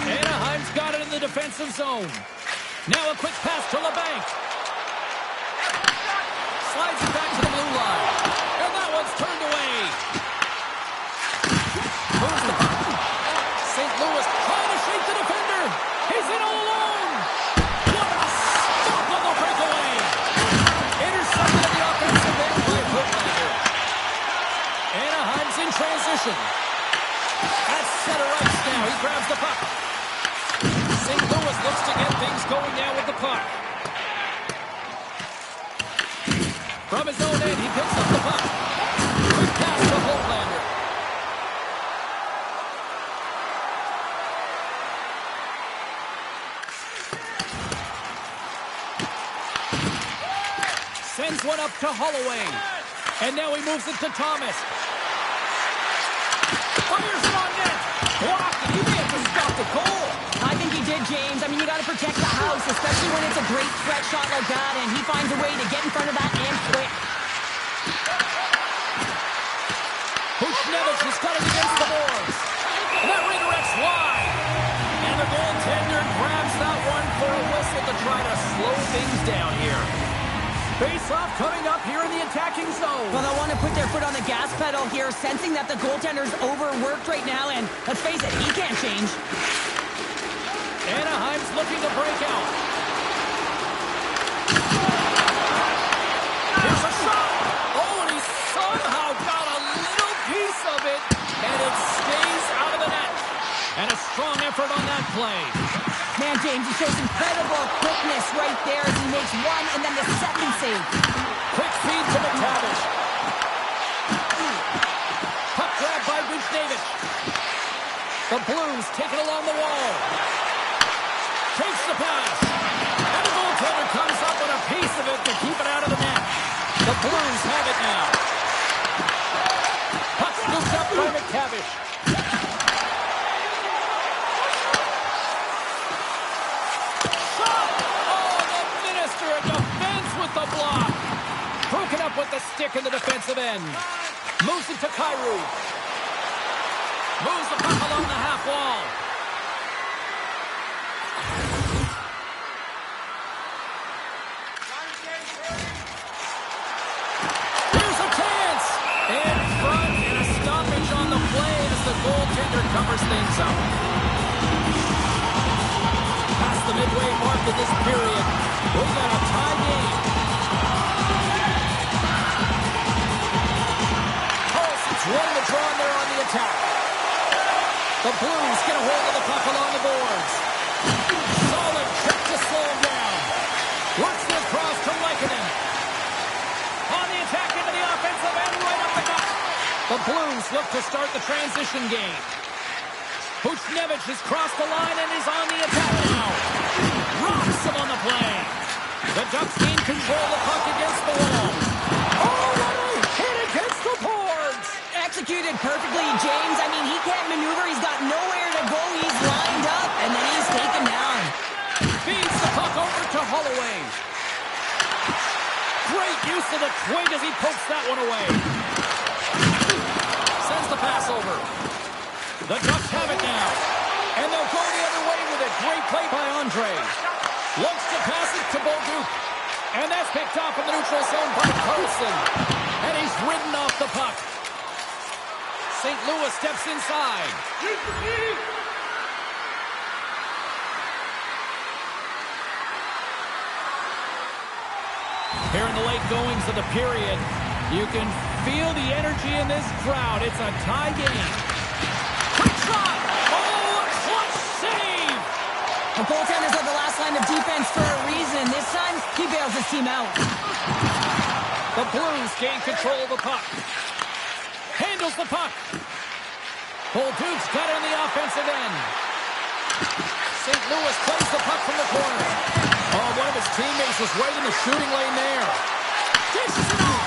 Anaheim's got it in the defensive zone. Now a quick pass to LeBanc. Slides it back to the blue line. And that one's turned away. Moves the puck. St. Louis trying to shake the defender. He's in all alone. What a stop on the breakaway. Intercepted in the offensive end by Hooglander. Anaheim's in transition. At center ice now. He grabs the puck. St. Louis looks to get things going now with the puck. From his own end, he picks up the puck. Quick pass to Hooglander. Sends one up to Holloway. And now he moves it to Thomas. Fires it on net. Blocked. He may have to stop the goal. I think he did, James. I mean, you got to protect the house, especially when it's a great threat shot like that, and he finds a way to get in front of that and quick. Buchnevich has got it against the boards. And that redirects wide. And the goaltender grabs that one for a whistle to try to slow things down here. Face-off coming up here in the attacking zone. Well, they'll want to put their foot on the gas pedal here, sensing that the goaltender's overworked right now, and let's face it, he can't change. Anaheim's looking to break out. Here's a shot. Oh, and he somehow got a little piece of it, and it stays out of the net. And a strong effort on that play. Man, James, he shows incredible quickness right there as he makes one and then the second save. Quick feed to McTavish. Puck grab by Buchnevich. The Blues take it along the wall. Takes the pass. And the goaltender comes up with a piece of it to keep it out of the net. The Blues have it now. Puck scooped up by McTavish. Shot! Oh, the Minister of Defense with the block. Broken up with the stick in the defensive end. Moves it to Kyrou. Moves the puck along the half wall. Here's a chance! In front and a stoppage on the play as the goaltender covers things up. Past the midway mark of this period, we've got a tie game. Carlson's won the draw there on the attack. The Blues get a hold of the puck along the boards. Solid trick to slow him down. Works it across to Lehkonen. On the attack into the offensive end, right up the gut. The Blues look to start the transition game. Buchnevich has crossed the line and is on the attack now. Rocks him on the play. The Ducks gain control of the puck against the wall. Oh, what a hit against the boards! Executed executed perfectly, James. I mean, he can't maneuver. He's got nowhere to go. He's lined up, and then he's taken down. Feeds the puck over to Holloway. Great use of the twig as he pokes that one away. Sends the pass over. The Ducks have it now. And they'll go the other way with it. Great play by Andre. Looks to pass it to Bolduc. And that's picked off in the neutral zone by Carlson. And he's ridden off the puck. St. Louis steps inside. Here in the late goings of the period, you can feel the energy in this crowd. It's a tie game. Quick shot! Oh, a clutch save! The goaltenders are the last line of defense for a reason. This time, he bails his team out. The Blues gain control of the puck. Handles the puck. Bolduc's got it on the offensive end. St. Louis plays the puck from the corner. Oh, one of his teammates was right in the shooting lane there. Dishes it off.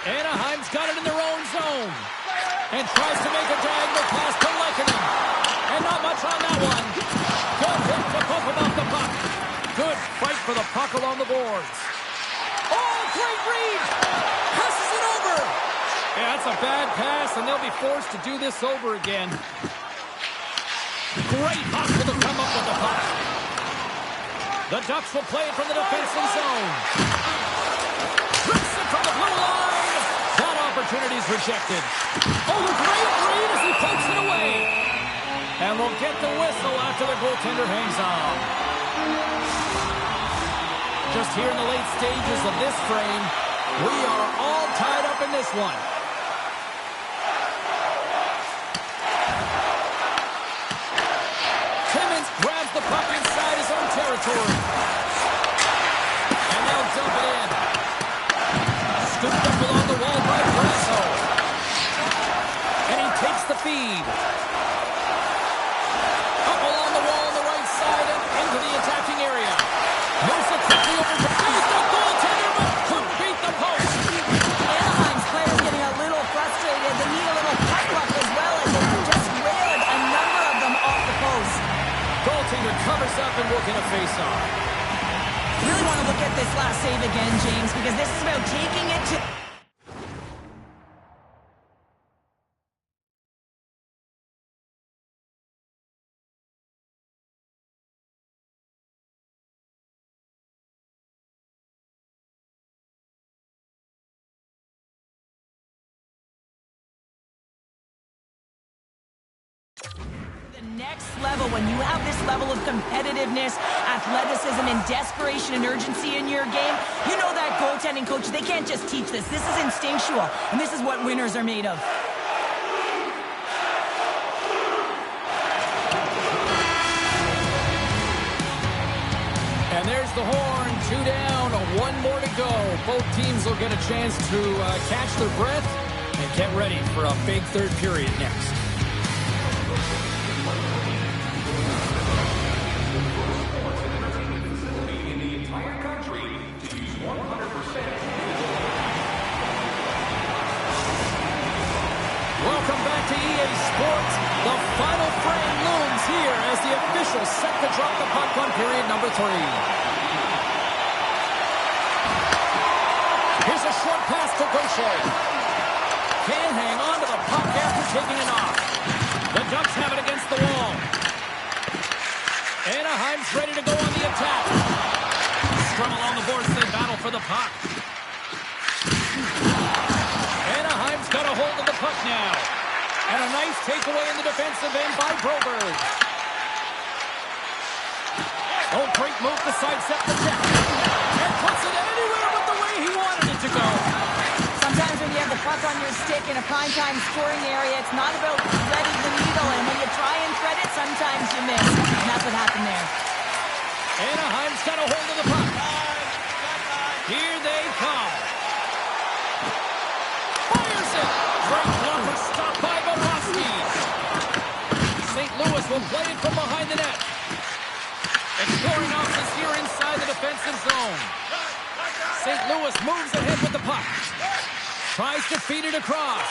Anaheim's got it in their own zone. And tries to make a diagonal pass to Lehkonen. And not much on that one. Good hit to poke him off the puck. Good fight for the puck along the boards. Oh, great read! Passes it over! Yeah, that's a bad pass, and they'll be forced to do this over again. Great hustle to come up with the puck. The Ducks will play it from the defensive zone. Rips it from the blue line. That opportunity's rejected. Oh, great read as he pokes it away. And we'll get the whistle after the goaltender hangs on. Just here in the late stages of this frame, we are all tied up in this one. Timmins grabs the puck inside his own territory. And they'll dump it in. Scooped up along the wall by Brasso. And he takes the feed. Up along the wall on the right side and into the attacking area. Moves it quickly over to face the goaltender, but couldn't beat the post. Anaheim's players getting a little frustrated. They need a little puck luck as well, as they just railed a number of them off the post. Goaltender covers up and will get a face-off. Really want to look at this last save again, James, because this is about taking it to... next level. When you have this level of competitiveness, athleticism, and desperation and urgency in your game, you know that goaltending coach, they can't just teach this. This is instinctual, and this is what winners are made of. And there's the horn. 2 down, 1 more to go. Both teams will get a chance to catch their breath and get ready for a big third period next. Welcome back to EA Sports. The final frame looms here as the officials set to drop the puck on period number 3. Here's a short pass to Gaucher. Can't hang on to the puck after taking it off. The Ducks have it against the wall. Anaheim's ready to go on the attack. Scrum along the boards, they battle for the puck. Anaheim's got a hold of the puck now. And a nice takeaway in the defensive end by Broberg. Oh, great move to sidestep the check. And puts it anywhere but the way he wanted it to go. Sometimes when you have the puck on your stick in a primetime scoring area, it's not about threading the needle. And when you try and thread it, sometimes you miss. And that's what happened there. Anaheim's got a hold of the puck. Here they come. Fires it. Great blocker stopped by Borowski. St. Louis will play it from behind the net. Exploring options here inside the defensive zone. St. Louis moves ahead with the puck. Tries to feed it across.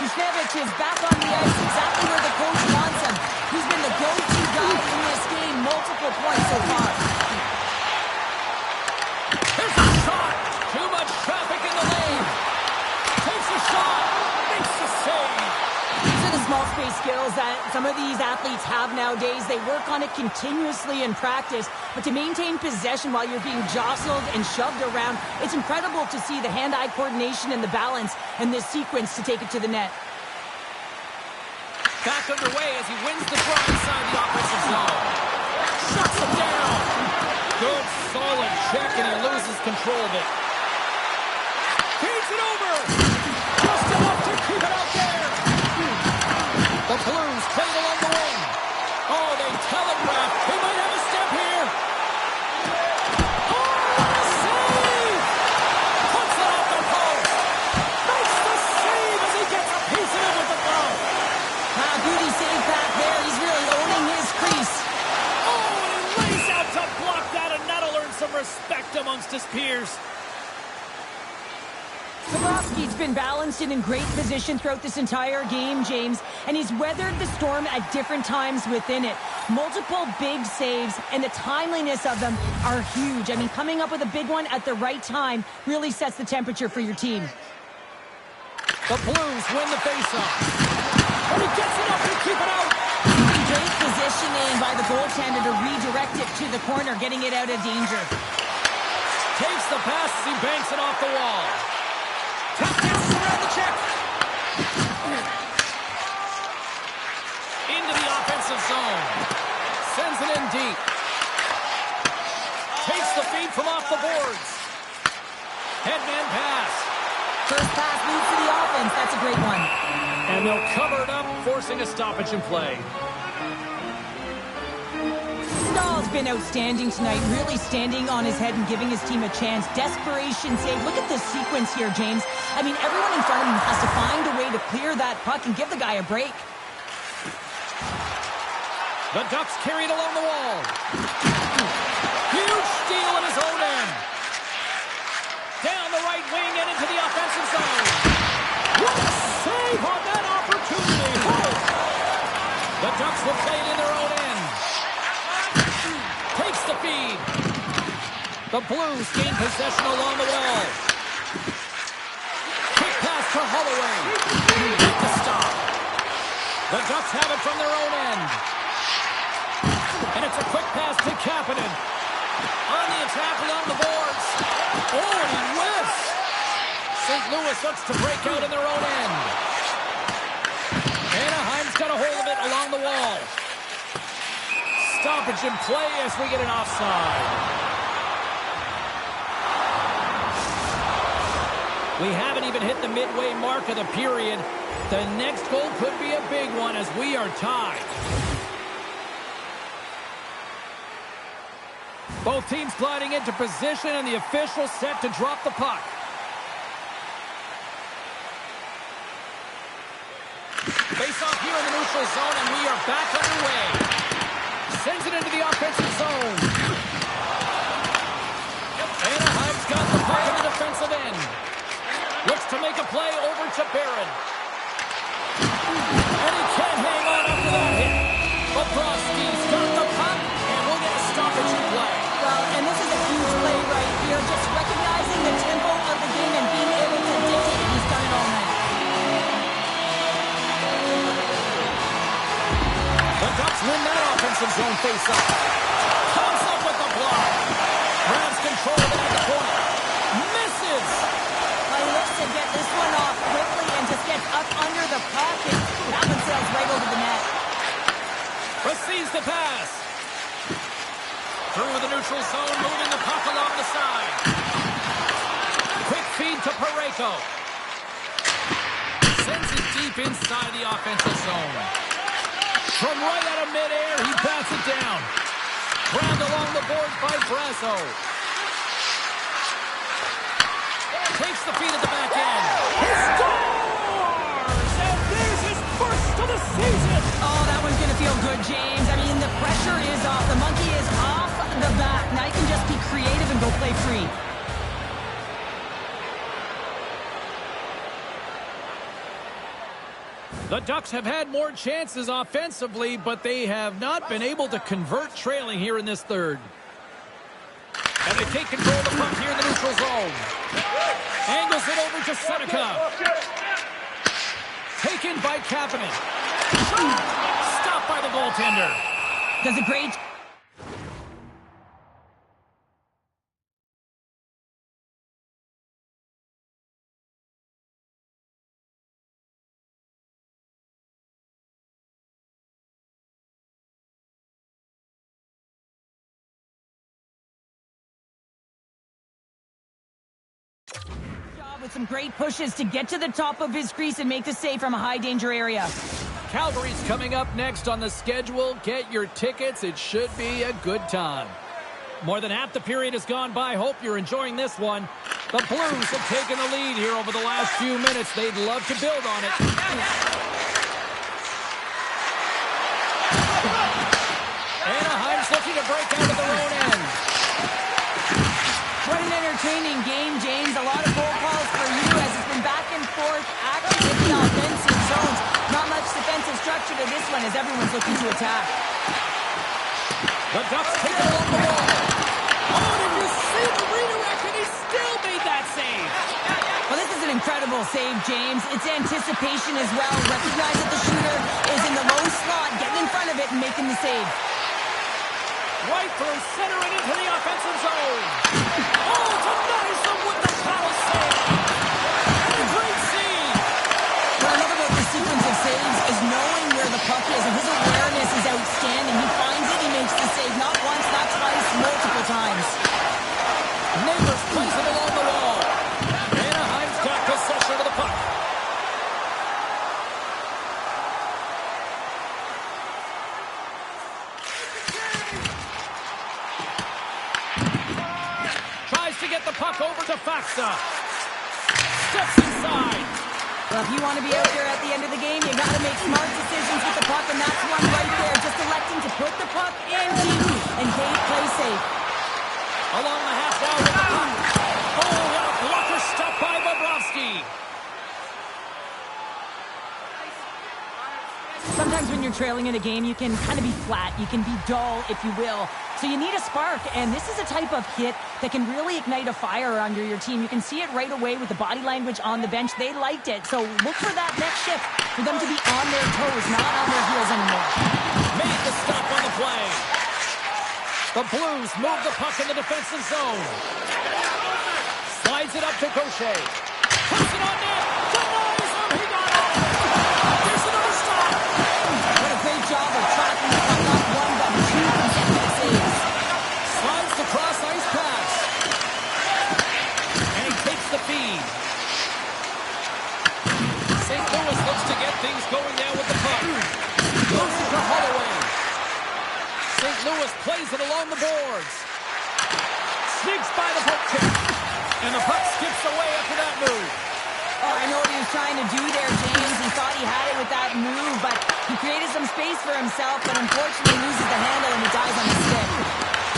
Kuznevich is back on the ice exactly where the coach wants him. He's been the go-to guy in this game, multiple points so far. Here's a shot. Too much traffic in the lane. Takes a shot. Makes the save. These are the small space skills that some of these athletes have nowadays. They work on it continuously in practice, but to maintain possession while you're being jostled and shoved around, it's incredible to see the hand-eye coordination and the balance in this sequence to take it to the net. Back underway as he wins the draw inside the offensive zone. Shuts him down. Good, solid check, and he loses control of it. Feeds it over. Just enough to keep it out there. The Blues played along the wing. Oh, they telegraph. He might have a step here. Oh, what a save! Puts it off the post. Makes the save as he gets a piece of it with the glove. Beauty save back there. He's really owning his crease. Oh, and he lays out to block that, and that'll earn some respect amongst his peers. Bobrovsky's been balanced and in great position throughout this entire game, James, and he's weathered the storm at different times within it. Multiple big saves, and the timeliness of them are huge. I mean, coming up with a big one at the right time really sets the temperature for your team. The Blues win the faceoff. And he gets it up and keep it out. Great positioning by the goaltender to redirect it to the corner, getting it out of danger. Takes the pass as he banks it off the wall. Tap dances around the check. Into the offensive zone. Sends it in deep. Takes the feed from off the boards. Headman pass. First pass leads to the offense. That's a great one. And they'll cover it up, forcing a stoppage in play. Stahl's been outstanding tonight, really standing on his head and giving his team a chance. Desperation save. Look at this sequence here, James. I mean, everyone in front of him has to find a way to clear that puck and give the guy a break. The Ducks carry it along the wall. Huge steal in his own end. Down the right wing and into the offensive zone. What a save on that opportunity. The Ducks will play it in their own end. Takes the feed. The Blues gain possession along the wall. Quick pass to Holloway. The stop. The Ducks have it from their own end. And it's a quick pass to Kapanen. On the attack along the boards. Oh, and he whiffs. St. Louis looks to break out in their own end. Anaheim's got a hold of it along the wall. Stoppage in play as we get an offside. We haven't even hit the midway mark of the period. The next goal could be a big one as we are tied. Both teams gliding into position and the official set to drop the puck. Face off here in the neutral zone and we are back underway. Sends it into the offensive zone. Anaheim's got the puck in the defensive end. Looks to make a play over to Barron. And he can't hang on after that hit. Bobrovsky's got the puck and we'll get a stoppage in play. Well, and this is a huge play right here. Just recognizing the tempo of the game and being able to dictate it. He's done it all night. The Ducks win that offensive zone face-off. Comes up with the block. Grabs control of it at the point. Misses. He looks to get this one off quickly and just gets up under the pocket. That one sails right over the net. Receives the pass. Through the neutral zone, moving the puck along the side. Quick feed to Parayko. Sends it deep inside the offensive zone. From right out of midair, he bats it down. Grabbed along the board by Brasso. Takes the feed at the back end. He scores! And there's his first of the season! Oh, that one's going to feel good, James. I mean, the pressure is off. The monkey is off the back. Now you can just be creative and go play free. The Ducks have had more chances offensively, but they have not been able to convert trailing here in this third. And they take control of the puck here in the neutral zone. Angles it over to Seneca. Taken by Kapanen. Stopped by the goaltender. Does a great... with some great pushes to get to the top of his crease and make the save from a high-danger area. Calgary's coming up next on the schedule. Get your tickets. It should be a good time. More than half the period has gone by. Hope you're enjoying this one. The Blues have taken the lead here over the last few minutes. They'd love to build on it. Anaheim's looking to break out of their own end. What an entertaining game, James. A lot of goal calls for you as structure to this one as everyone's looking to attack. The Ducks take it along the wall. Oh, did you see the redirect? And he still made that save. Well, this is an incredible save, James. It's anticipation as well. Recognize that the shooter is in the low slot, getting in front of it and making the save. Right through center and into the offensive zone. Oh, it's a nice one with the power save. And a great save. What I love about this sequence of saves is knowing where the puck is, and his awareness is outstanding. He finds it, he makes the save, not once, not twice, multiple times. Neighbors plays it along the wall. Anaheim's got possession of the puck. Tries to get the puck over to Faksa. Steps inside. Well, if you want to be out there at the end of the game, you got to make smart decisions with the puck, and that's one right there. Just electing to put the puck in deep and Dave play safe. Along the half wall with the puck. Oh, what a blocker stop by Bobrovsky. Sometimes when you're trailing in a game, you can kind of be flat. You can be dull, if you will. So you need a spark, and this is a type of hit that can really ignite a fire under your team. You can see it right away with the body language on the bench. They liked it. So look for that next shift, for them to be on their toes, not on their heels anymore. Made the stop on the play. The Blues move the puck in the defensive zone. Slides it up to Gaucher. Puts it on net. Denies him. He got it. There's another stop. What a great job of tracking the puck, not one but two consecutive saves. Slides the cross ice pass. And he takes the feed. St. Louis looks to get things going now with the puck. Goes it to Holloway. St. Louis plays it along the boards. Sneaks by the poke check. And the puck skips away after that move. Oh, I know what he was trying to do there, James. He thought he had it with that move, but he created some space for himself, but unfortunately loses the handle and he dies on the stick.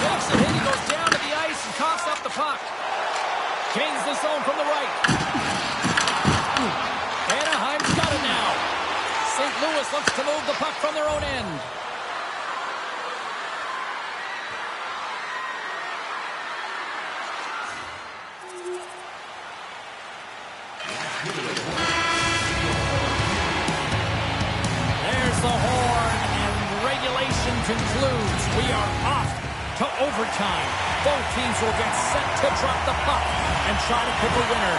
Blocks the hit. He goes down to the ice and coughs up the puck. Gains the zone from the right. Anaheim's got it now. St. Louis looks to move the puck from their own end. There's the horn, and regulation concludes. We are off to overtime. Both teams will get set to drop the puck and try to pick a winner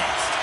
next.